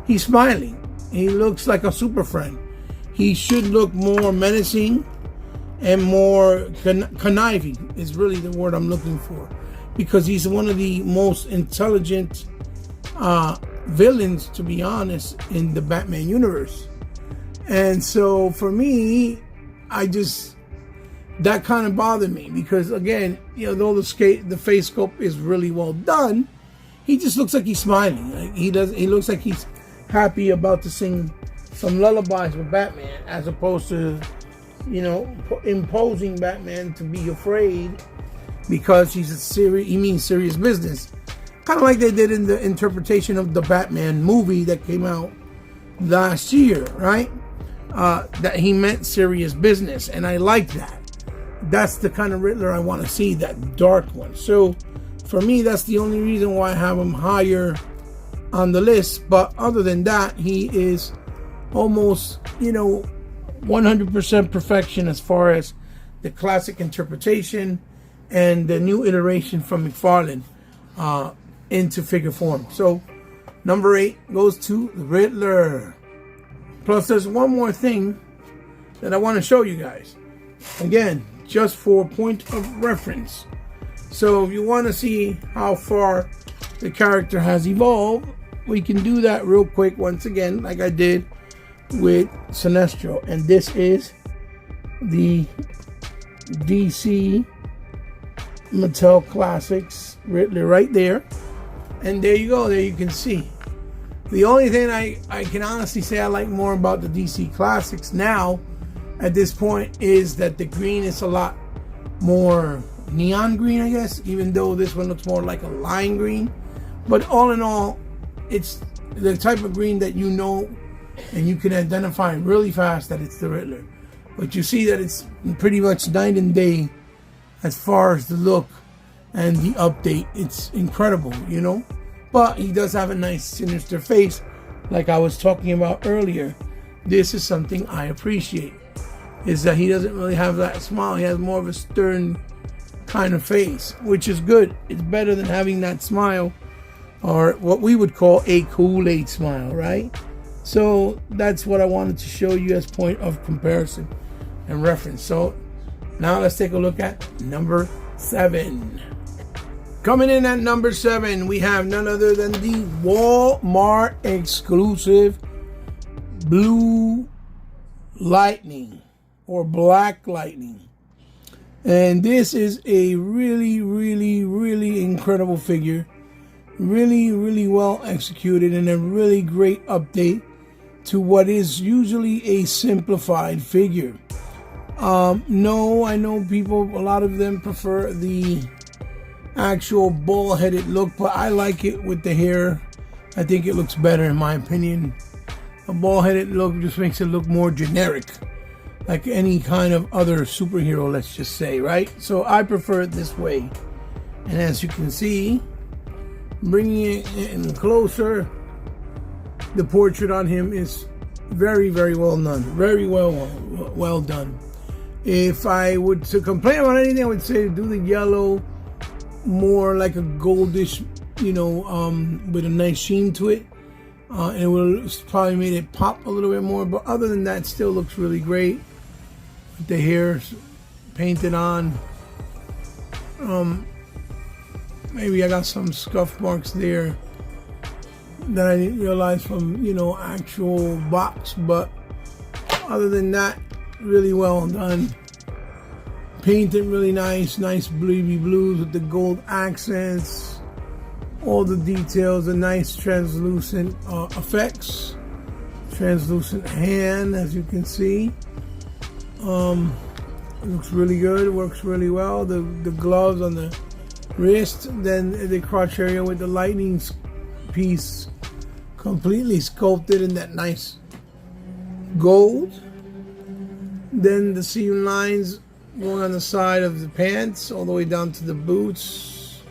he's smiling. He looks like a super friend. He should look more menacing and more conniving is really the word I'm looking for, because he's one of the most intelligent villains, to be honest, in the Batman universe. And so for me, that kind of bothered me, because again, though the face sculpt is really well done, he just looks like he's smiling. He looks like he's happy about to sing some lullabies with Batman, as opposed to imposing Batman to be afraid because he means serious business. Kind of like they did in the interpretation of the Batman movie that came out last year, right? That he meant serious business, and I like that. That's the kind of Riddler I want to see, that dark one. So for me, that's the only reason why I have him higher on the list. But other than that, he is almost, 100% perfection as far as the classic interpretation and the new iteration from McFarlane into figure form. So number 8 goes to the Riddler. Plus, there's one more thing that I want to show you guys. Again, just for point of reference. So if you want to see how far the character has evolved, we can do that real quick once again, like I did with Sinestro. And this is the DC Mattel Classics Riddler right there. And there you go. There you can see. The only thing I can honestly say I like more about the DC Classics now at this point is that the green is a lot more neon green, I guess, even though this one looks more like a lime green. But all in all, it's the type of green that and you can identify really fast that it's the Riddler. But you see that it's pretty much night and day as far as the look and the update. It's incredible, But he does have a nice sinister face, like I was talking about earlier. This is something I appreciate, is that he doesn't really have that smile. He has more of a stern kind of face, which is good. It's better than having that smile, or what we would call a Kool-Aid smile, right? So that's what I wanted to show you as point of comparison and reference. So now let's take a look at number 7. Coming in at number 7, we have none other than the Walmart exclusive Blue Lightning, or Black Lightning. And this is a really, really, really incredible figure. Really, really well executed, and a really great update to what is usually a simplified figure. No, I know people, a lot of them prefer the actual bald-headed look, but I like it with the hair. I think it looks better, in my opinion. A bald-headed look just makes it look more generic, like any kind of other superhero, let's just say, right? So I prefer it this way. And as you can see, bringing it in closer, the portrait on him is very, very well done. Very well done. If I would to complain about anything, I would say do the yellow more like a goldish, with a nice sheen to it. And it would probably made it pop a little bit more. But other than that, it still looks really great. With the hair painted on. Maybe I got some scuff marks there that I didn't realize from, actual box. But other than that, really well done. Painted really nice baby blues with the gold accents. All the details, the nice translucent effects. Translucent hand, as you can see. It looks really good. It works really well. The gloves on the wrist, then the crotch area with the lightning piece completely sculpted in that nice gold. Then the seam lines going on the side of the pants all the way down to the boots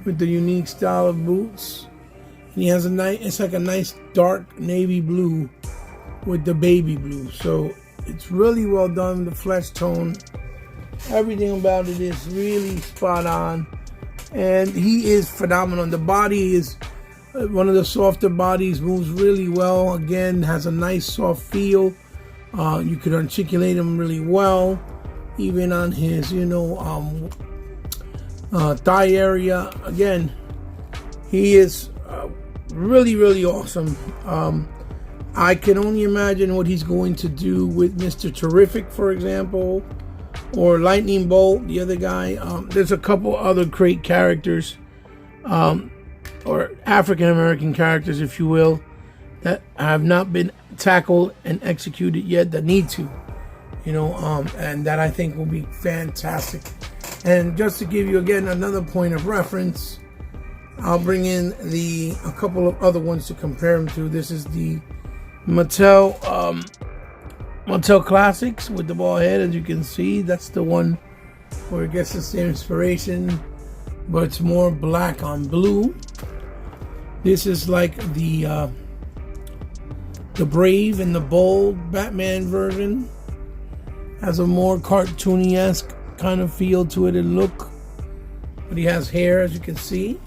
with the unique style of boots. And he has it's like a nice dark navy blue with the baby blue. So it's really well done. The flesh tone, everything about it is really spot on. And he is phenomenal. The body is one of the softer bodies, moves really well. Again, has a nice soft feel. You could articulate him really well, even on his, thigh area. Again, he is really, really awesome. I can only imagine what he's going to do with Mr. Terrific, for example, or Lightning Bolt, the other guy. There's a couple other great characters, or African American characters, if you will, that have not been tackled and executed yet, that need to, and that I think will be fantastic. And just to give you again another point of reference, I'll bring in a couple of other ones to compare them to. This is the Mattel Classics with the ball head. As you can see, that's the one where it gets the same inspiration, but it's more black on blue. This is like the Brave and the Bold Batman version. Has a more cartoony-esque kind of feel to it and look, but he has hair, as you can see.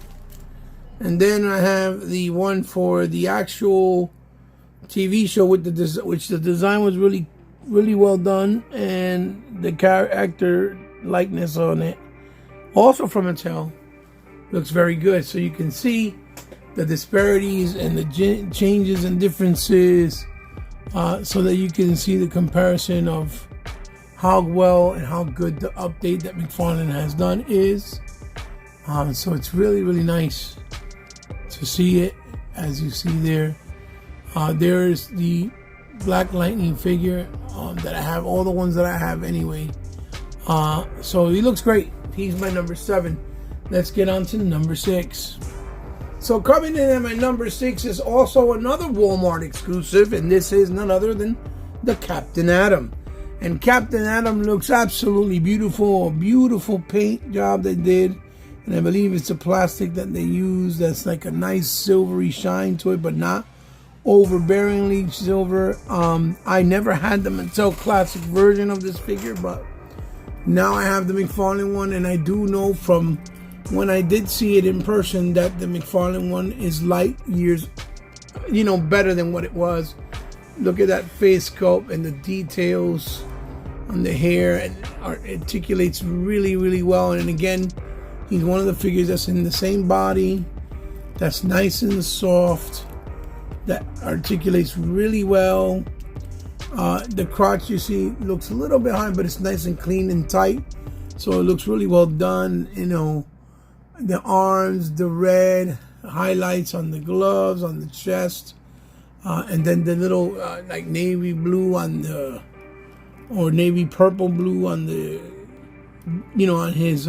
And then I have the one for the actual TV show with which the design was really, really well done, and the character likeness on it, also from Mattel, looks very good. So you can see the disparities and the changes and differences, so that you can see the comparison of how well and how good the update that McFarlane has done is. So it's really, really nice to see it, as you see there. There's the Black Lightning figure that I have, all the ones that I have anyway. So he looks great. He's my number 7. Let's get on to number 6. So coming in at my number 6 is also another Walmart exclusive, and this is none other than the Captain Atom. And Captain Atom looks absolutely beautiful. A beautiful paint job they did. And I believe it's a plastic that they use that's like a nice silvery shine to it, but not overbearingly silver. I never had the Mattel Classic version of this figure, but now I have the McFarlane one, and I do know from when I did see it in person that the McFarlane one is light years, better than what it was. Look at that face sculpt and the details on the hair, and articulates really, really well. And again, he's one of the figures that's in the same body, that's nice and soft, that articulates really well. The crotch, you see, looks a little bit high, but it's nice and clean and tight, so it looks really well done. The arms, the red highlights on the gloves, on the chest, and then the little like navy blue on the, or navy purple blue on the, on his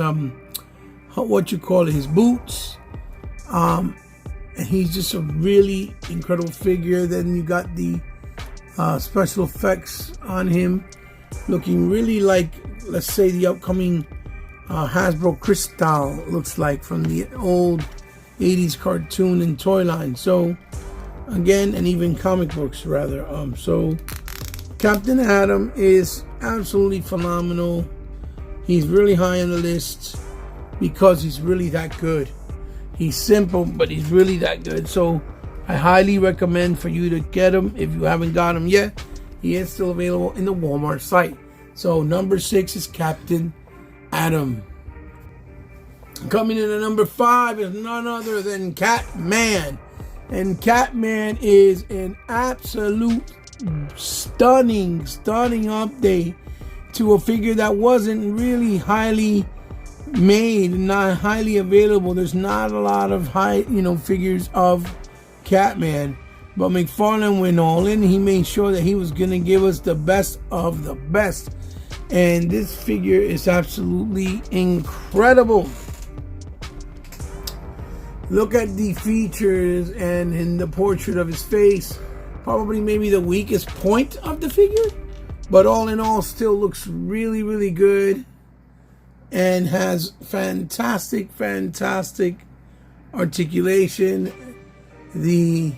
his boots. And he's just a really incredible figure. Then you got the special effects on him, looking really like, let's say, the upcoming Hasbro Crystal looks like from the old 80s cartoon and toy line. So again, and even comic books rather. So Captain Atom is absolutely phenomenal. He's really high on the list because he's really that good. He's simple, but he's really that good. So I highly recommend for you to get him if you haven't got him yet. He is still available in the Walmart site. So number 6 is Captain Atom. Coming in at number 5 is none other than Catman. And Catman is an absolute stunning update to a figure that wasn't really highly made, not highly available. There's not a lot of figures of Catman, but McFarlane went all in. He made sure that he was going to give us the best of the best, and this figure is absolutely incredible. Look at the features and in the portrait of his face. Probably maybe the weakest point of the figure, but all in all still looks really, really good and has fantastic articulation. The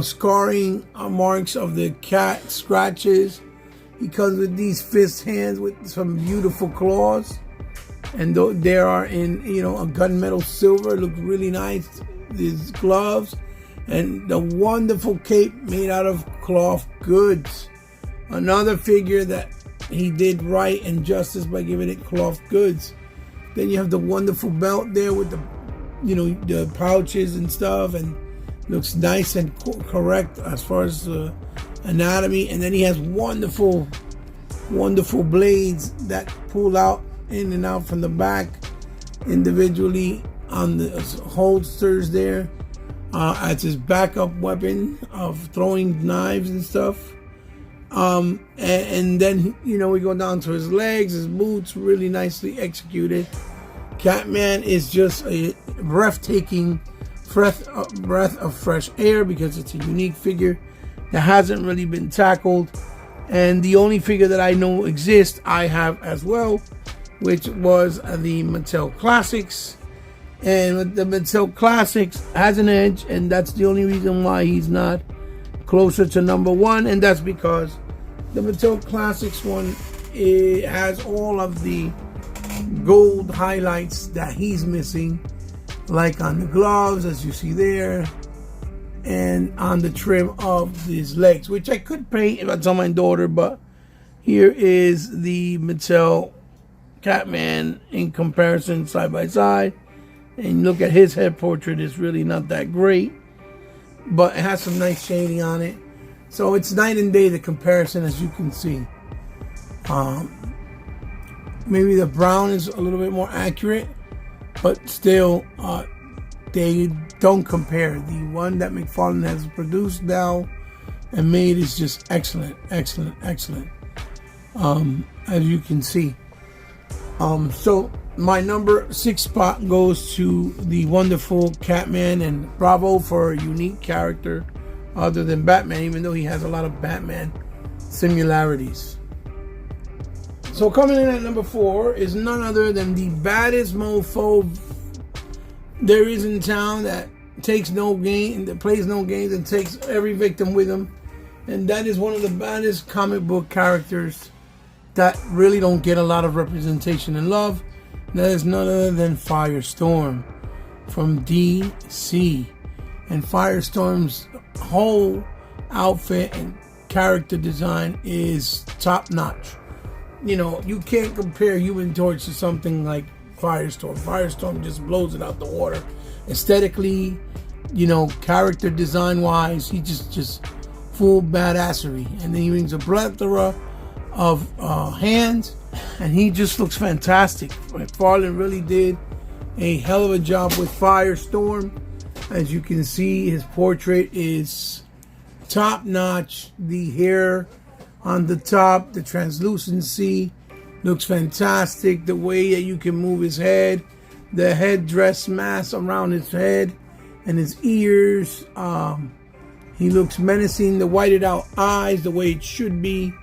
scarring marks of the cat scratches. He comes with these fist hands with some beautiful claws, and they are in a gunmetal silver. Look really nice. These gloves and the wonderful cape made out of cloth goods. Another figure that he did right and justice by giving it cloth goods. Then you have the wonderful belt there with the pouches and stuff, and looks nice and correct as far as the anatomy. And then he has wonderful blades that pull out in and out from the back individually on the holsters there as his backup weapon of throwing knives and stuff. And then we go down to his legs, his boots, really nicely executed. Catman is just a breathtaking breath of fresh air because it's a unique figure that hasn't really been tackled. And the only figure that I know exists, I have as well, which was the Mattel Classics. And the Mattel Classics has an edge, and that's the only reason why he's not closer to number 1, and that's because the Mattel Classics one, it has all of the gold highlights that he's missing, like on the gloves, as you see there, and on the trim of his legs, which I could paint if I tell my daughter. But here is the Mattel Catman in comparison side by side, and look at his head portrait. It's really not that great, but it has some nice shading on it. So it's night and day, the comparison, as you can see. Maybe the brown is a little bit more accurate, but still they don't compare. The one that McFarlane has produced now and made is just excellent, as you can see. So my number 6 spot goes to the wonderful Catman, and bravo for a unique character other than Batman, even though he has a lot of Batman similarities. So coming in at number 4 is none other than the baddest mofo there is in town, that takes no game, that plays no games, and takes every victim with him. And that is one of the baddest comic book characters that really don't get a lot of representation and love. That is none other than Firestorm from DC. And Firestorm's whole outfit and character design is top notch. You can't compare Human Torch to something like Firestorm. Firestorm just blows it out the water. Aesthetically, character design wise, he just full badassery. And then he brings a plethora of hands, and he just looks fantastic. McFarlane really did a hell of a job with Firestorm. As you can see, his portrait is top notch. The hair on the top, the translucency looks fantastic. The way that you can move his head, the headdress mask around his head and his ears, he looks menacing. The whited out eyes, the way it should be.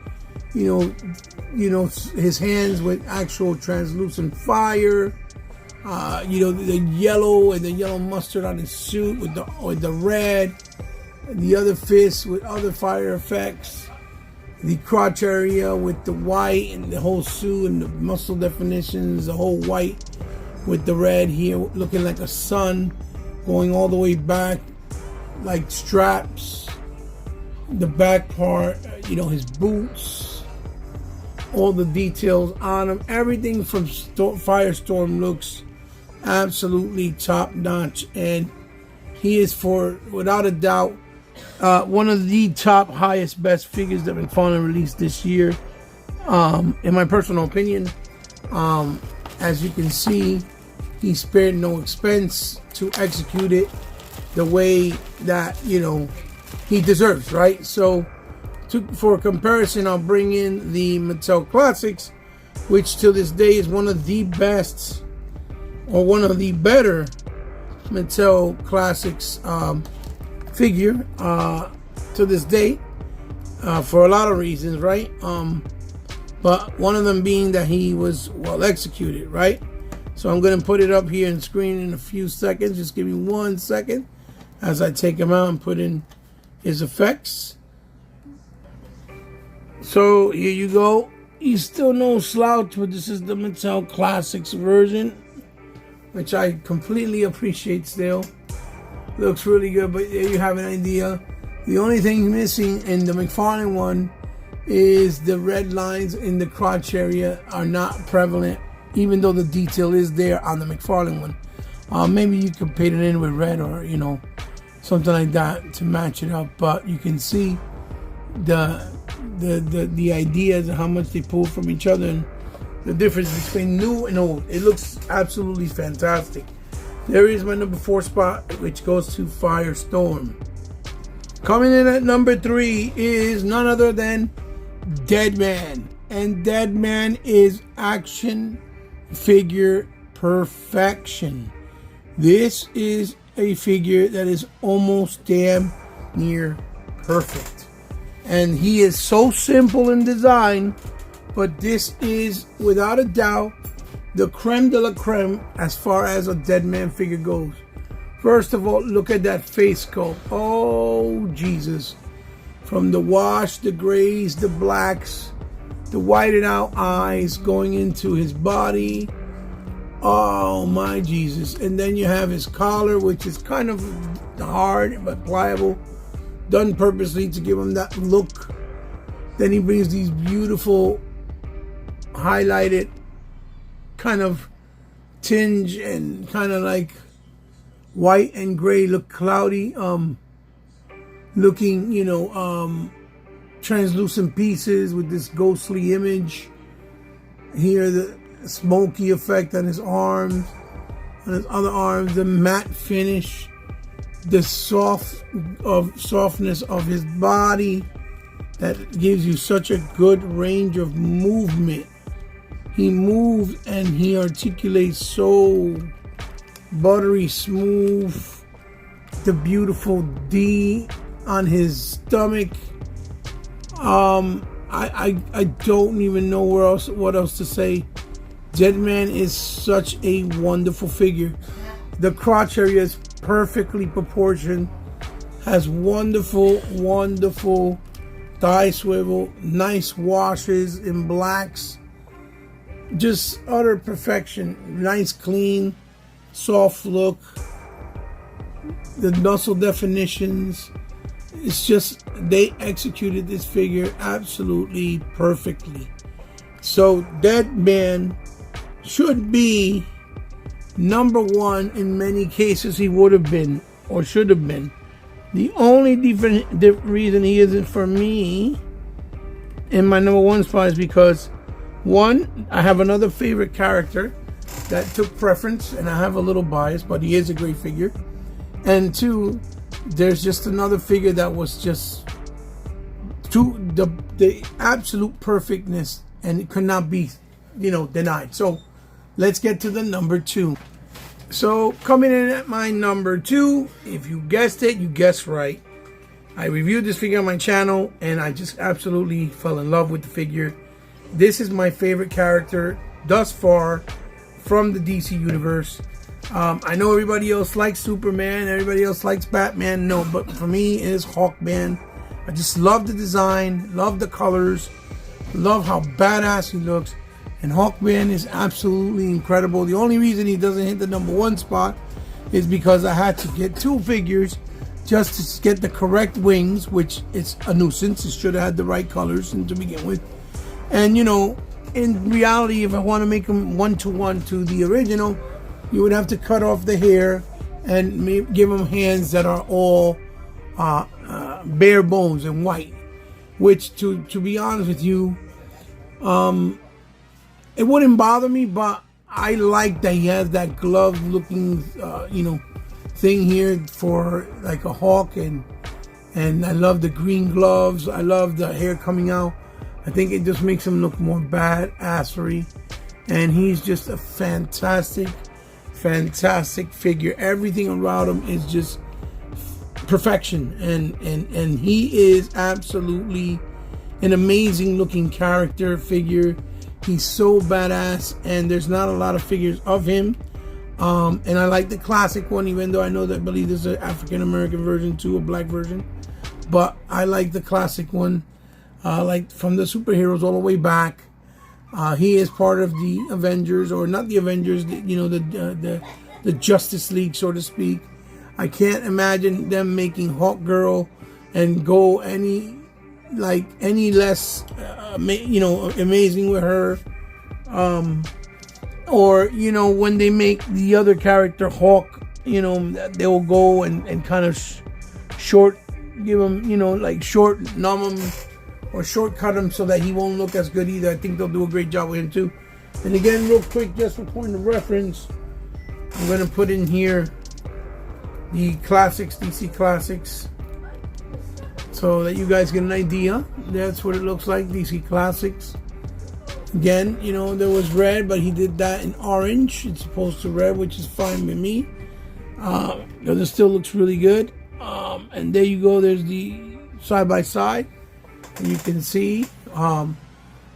His hands with actual translucent fire. The yellow and the yellow mustard on his suit with the red. And the other fist with other fire effects. the crotch area with the white and the whole suit and the muscle definitions, the whole white with the red here looking like a sun going all the way back like straps, the back part, his boots, all the details on him, everything from Firestorm looks absolutely top notch, and he is, without a doubt, one of the top highest best figures that McFarlane released this year, in my personal opinion. As you can see, he spared no expense to execute it the way that he deserves, right? So for comparison, I'll bring in the Mattel Classics, which to this day is one of the best or one of the better Mattel Classics figure to this day, for a lot of reasons, right? But one of them being that he was well executed, right? So I'm going to put it up here and screen in a few seconds. Just give me 1 second as I take him out and put in his effects. So here you go. He's still no slouch, but this is the Mattel Classics version, which I completely appreciate still. Looks really good, but there you have an idea. The only thing missing in the McFarlane one is the red lines in the crotch area are not prevalent, even though the detail is there on the McFarlane one. Maybe you could paint it in with red or, something like that to match it up. But you can see the ideas and how much they pull from each other and the difference between new and old. It looks absolutely fantastic. There is my number 4 spot, which goes to Firestorm. Coming in at number 3 is none other than Deadman. And Deadman is action figure perfection. This is a figure that is almost damn near perfect. And he is so simple in design, but this is without a doubt the creme de la creme as far as a Deadman figure goes. First of all, look at that face sculpt. Oh, Jesus. From the wash, the grays, the blacks, the whited out eyes going into his body. Oh, my Jesus. And then you have his collar, which is kind of hard but pliable, done purposely to give him that look. Then he brings these beautiful highlighted kind of tinge and kind of like white and gray look cloudy looking translucent pieces with this ghostly image here, the smoky effect on his arms, on his other arms, the matte finish, the softness of his body that gives you such a good range of movement. He moves and he articulates so buttery smooth. The beautiful D on his stomach. I don't even know what else to say. Deadman is such a wonderful figure. The crotch area is perfectly proportioned. Has wonderful thigh swivel. Nice washes in blacks. Just utter perfection. Nice, clean, soft look. The muscle definitions. It's just, they executed this figure absolutely perfectly. So Deadman should be number 1 in many cases. He would have been or should have been. The only different reason he isn't for me in my number 1 spot is because, 1, I have another favorite character that took preference, and I have a little bias, but he is a great figure. And 2, there's just another figure that was just to the absolute perfectness, and it could not be, denied. So let's get to the number 2. So coming in at my number 2, if you guessed it, you guessed right. I reviewed this figure on my channel, and I just absolutely fell in love with the figure. This is my favorite character thus far from the DC universe. I know everybody else likes Superman, everybody else likes Batman. No, but for me, it is Hawkman. I just love the design, love the colors, love how badass he looks. And Hawkman is absolutely incredible. The only reason he doesn't hit the #1 spot is because I had to get 2 figures just to get the correct wings, which is a nuisance. It should have had the right colors to begin with. And you know, in reality, if I want to make them 1-to-1 to the original, you would have to cut off the hair and give them hands that are all bare bones and white. Which, to be honest with you, it wouldn't bother me, but I like that he has that glove-looking, thing here for like a hawk, and I love the green gloves. I love the hair coming out. I think it just makes him look more badassery, and he's just a fantastic figure. Everything around him is just perfection, and he is absolutely an amazing looking figure. He's so badass, and there's not a lot of figures of him. And I like the classic one, even though I believe there's an African American version too, a black version. But I like the classic one, like from the superheroes all the way back. He is part of the Avengers, or not the Avengers, the Justice League, so to speak. I can't imagine them making Hawk Girl and go any less, amazing with her. Or, when they make the other character Hawk, they'll go and kind of give him, short, numb him, or shortcut him so that he won't look as good either. I think they'll do a great job with him too. And again, real quick, just for point of reference, I'm going to put in here the classics, DC Classics, so that you guys get an idea. That's what it looks like, DC Classics. Again, there was red, but he did that in orange. It's opposed to red, which is fine with me. This still looks really good. And there you go. There's the side-by-side. And you can see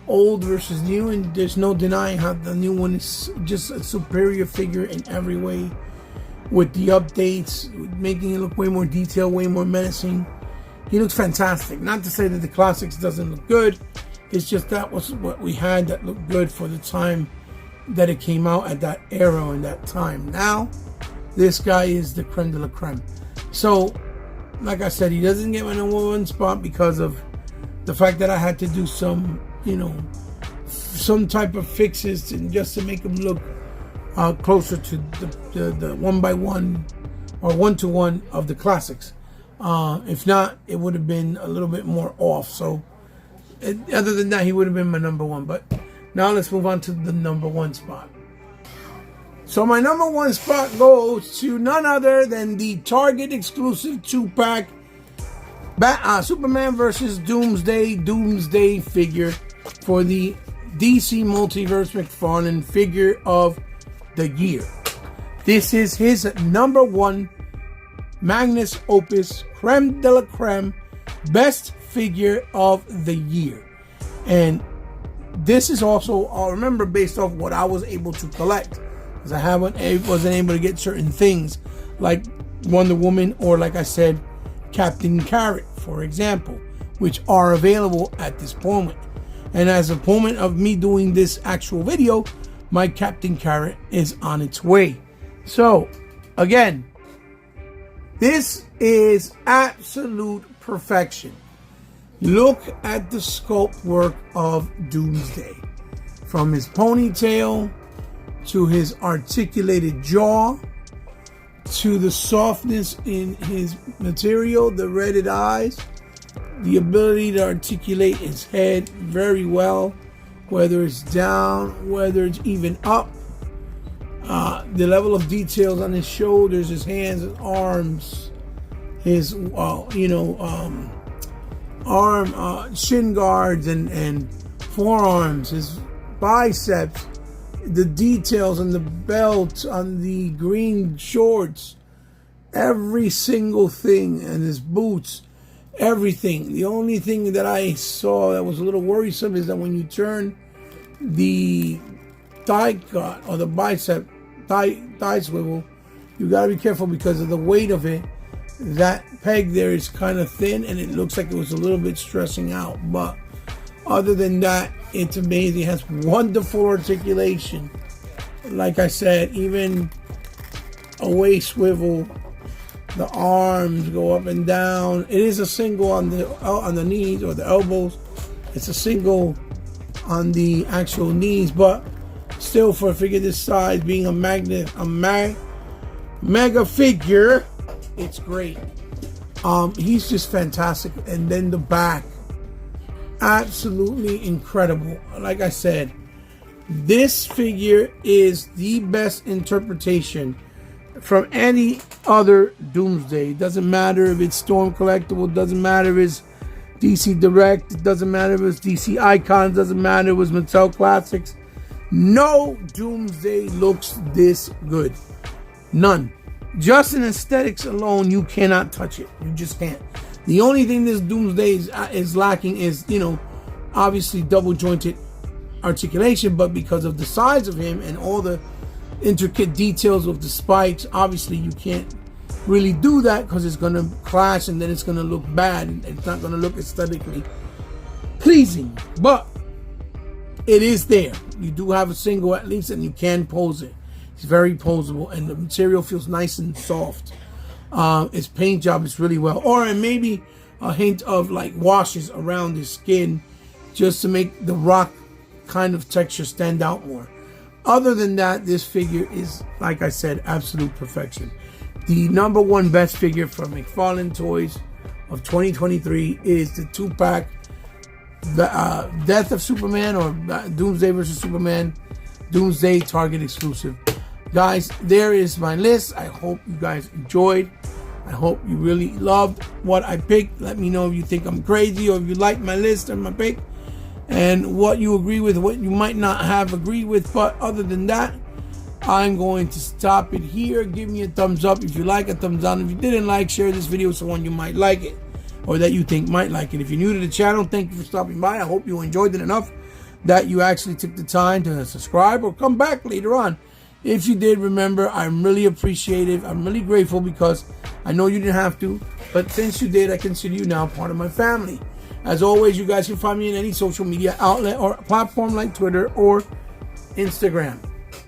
old versus new, and there's no denying how the new one is just a superior figure in every way. With the updates, making it look way more detailed, way more menacing. He looks fantastic. Not to say that the classics doesn't look good. It's just that was what we had that looked good for the time that it came out at that era and that time. Now, this guy is the creme de la creme. So, like I said, he doesn't get my #1 spot because of the fact that I had to do some, some type of fixes just to make him look closer to the 1-by-1 or 1-to-1 of the classics. If not, it would have been a little bit more off. So, other than that, he would have been my #1. But now let's move on to the #1 spot. So my #1 spot goes to none other than the Target exclusive 2-pack Superman vs. Doomsday figure for the DC Multiverse McFarlane figure of the year. This is his #1 Magnus Opus, creme de la creme, best figure of the year. And this is also, I'll remember, based off what I was able to collect, because I wasn't able to get certain things like Wonder Woman, or like I said, Captain Carrot, for example, which are available at this moment. And as a moment of me doing this actual video, my Captain Carrot is on its way. So, again, this is absolute perfection. Look at the sculpt work of Doomsday. From his ponytail, to his articulated jaw, to the softness in his material, the redded eyes, the ability to articulate his head very well, whether it's down, whether it's even up. The level of details on his shoulders, his hands, his arms, his shin guards and forearms, his biceps, the details on the belt, on the green shorts, every single thing, and his boots, everything. The only thing that I saw that was a little worrisome is that when you turn the thigh cut or the bicep thigh swivel, you got to be careful because of the weight of it. that peg there is kind of thin and it looks like it was a little bit stressing out. But other than that, it's amazing. It has wonderful articulation. Like I said, even a waist swivel, the arms go up and down. It is a single on the knees or the elbows. It's a single on the actual knees, but still, for a figure this size, being a mega figure, it's great. He's just fantastic. And then the back, absolutely incredible. Like I said, this figure is the best interpretation from any other Doomsday. It doesn't matter if it's Storm Collectible, it doesn't matter if it's DC Direct, it doesn't matter if it's DC Icons, doesn't matter if it's Mattel Classics. No Doomsday looks this good. None. Just in aesthetics alone, you cannot touch it. You just can't. The only thing this Doomsday is lacking is, obviously double jointed articulation, but because of the size of him and all the intricate details of the spikes, obviously you can't really do that because it's going to clash and then it's going to look bad and it's not going to look aesthetically pleasing. But it is there. You do have a single at least, and you can pose it. It's very posable, and the material feels nice and soft. Its paint job is really well, or maybe a hint of like washes around his skin just to make the rock kind of texture stand out more. Other than that, this figure is, like I said, absolute perfection. The #1 best figure from McFarlane Toys of 2023 is the 2-pack Death of Superman, or Doomsday versus Superman, Doomsday Target exclusive. Guys, there is my list. I hope you guys enjoyed. I hope you really loved what I picked. Let me know if you think I'm crazy or if you like my list or my pick, and what you agree with, what you might not have agreed with. But other than that, I'm going to stop it here. Give me a thumbs up if you like, a thumbs down if you didn't like. Share this video with someone you might like it or that you think might like it. If you're new to the channel, thank you for stopping by. I hope you enjoyed it enough that you actually took the time to subscribe or come back later on. If you did, remember, I'm really appreciative. I'm really grateful because I know you didn't have to, but since you did, I consider you now part of my family. As always, you guys can find me in any social media outlet or platform like Twitter or Instagram.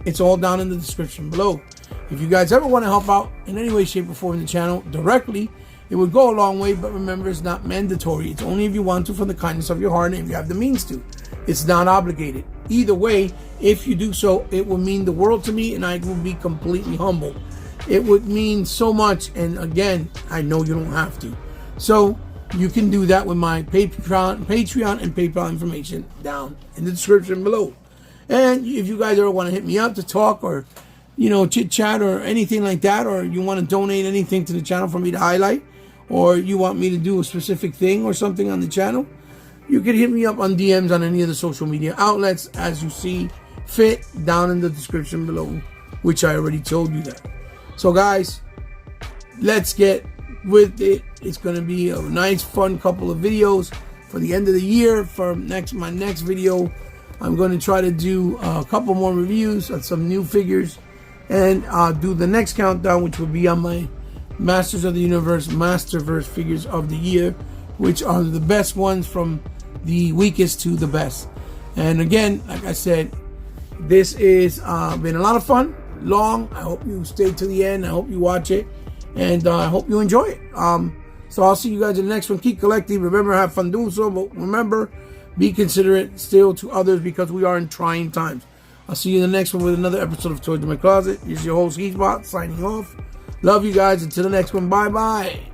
It's all down in the description below. If you guys ever want to help out in any way, shape, or form in the channel directly, it would go a long way, but remember, it's not mandatory. It's only if you want to, from the kindness of your heart, and if you have the means to. It's not obligated. Either way, if you do so, it will mean the world to me, and I will be completely humbled. It would mean so much, and again, I know you don't have to. So you can do that with my Patreon and PayPal information down in the description below. And if you guys ever want to hit me up to talk or, chit chat or anything like that, or you want to donate anything to the channel for me to highlight, or you want me to do a specific thing or something on the channel, you can hit me up on DMs on any of the social media outlets as you see fit down in the description below, which I already told you that. So guys, let's get with it. It's going to be a nice, fun couple of videos for the end of the year. For my next video, I'm going to try to do a couple more reviews on some new figures, and do the next countdown, which will be on my Masters of the Universe, Masterverse figures of the year, which are the best ones from the weakest to the best. And again, like I said, this is been a lot of fun, long. I hope you stay to the end. I hope you watch it, and I hope you enjoy it. So I'll see you guys in the next one. Keep collecting. Remember, have fun doing so, but remember, be considerate still to others, because we are in trying times. I'll see you in the next one with another episode of Toys in My Closet. This is your host, Heatbot, signing off. Love you guys. Until the next one. Bye-bye.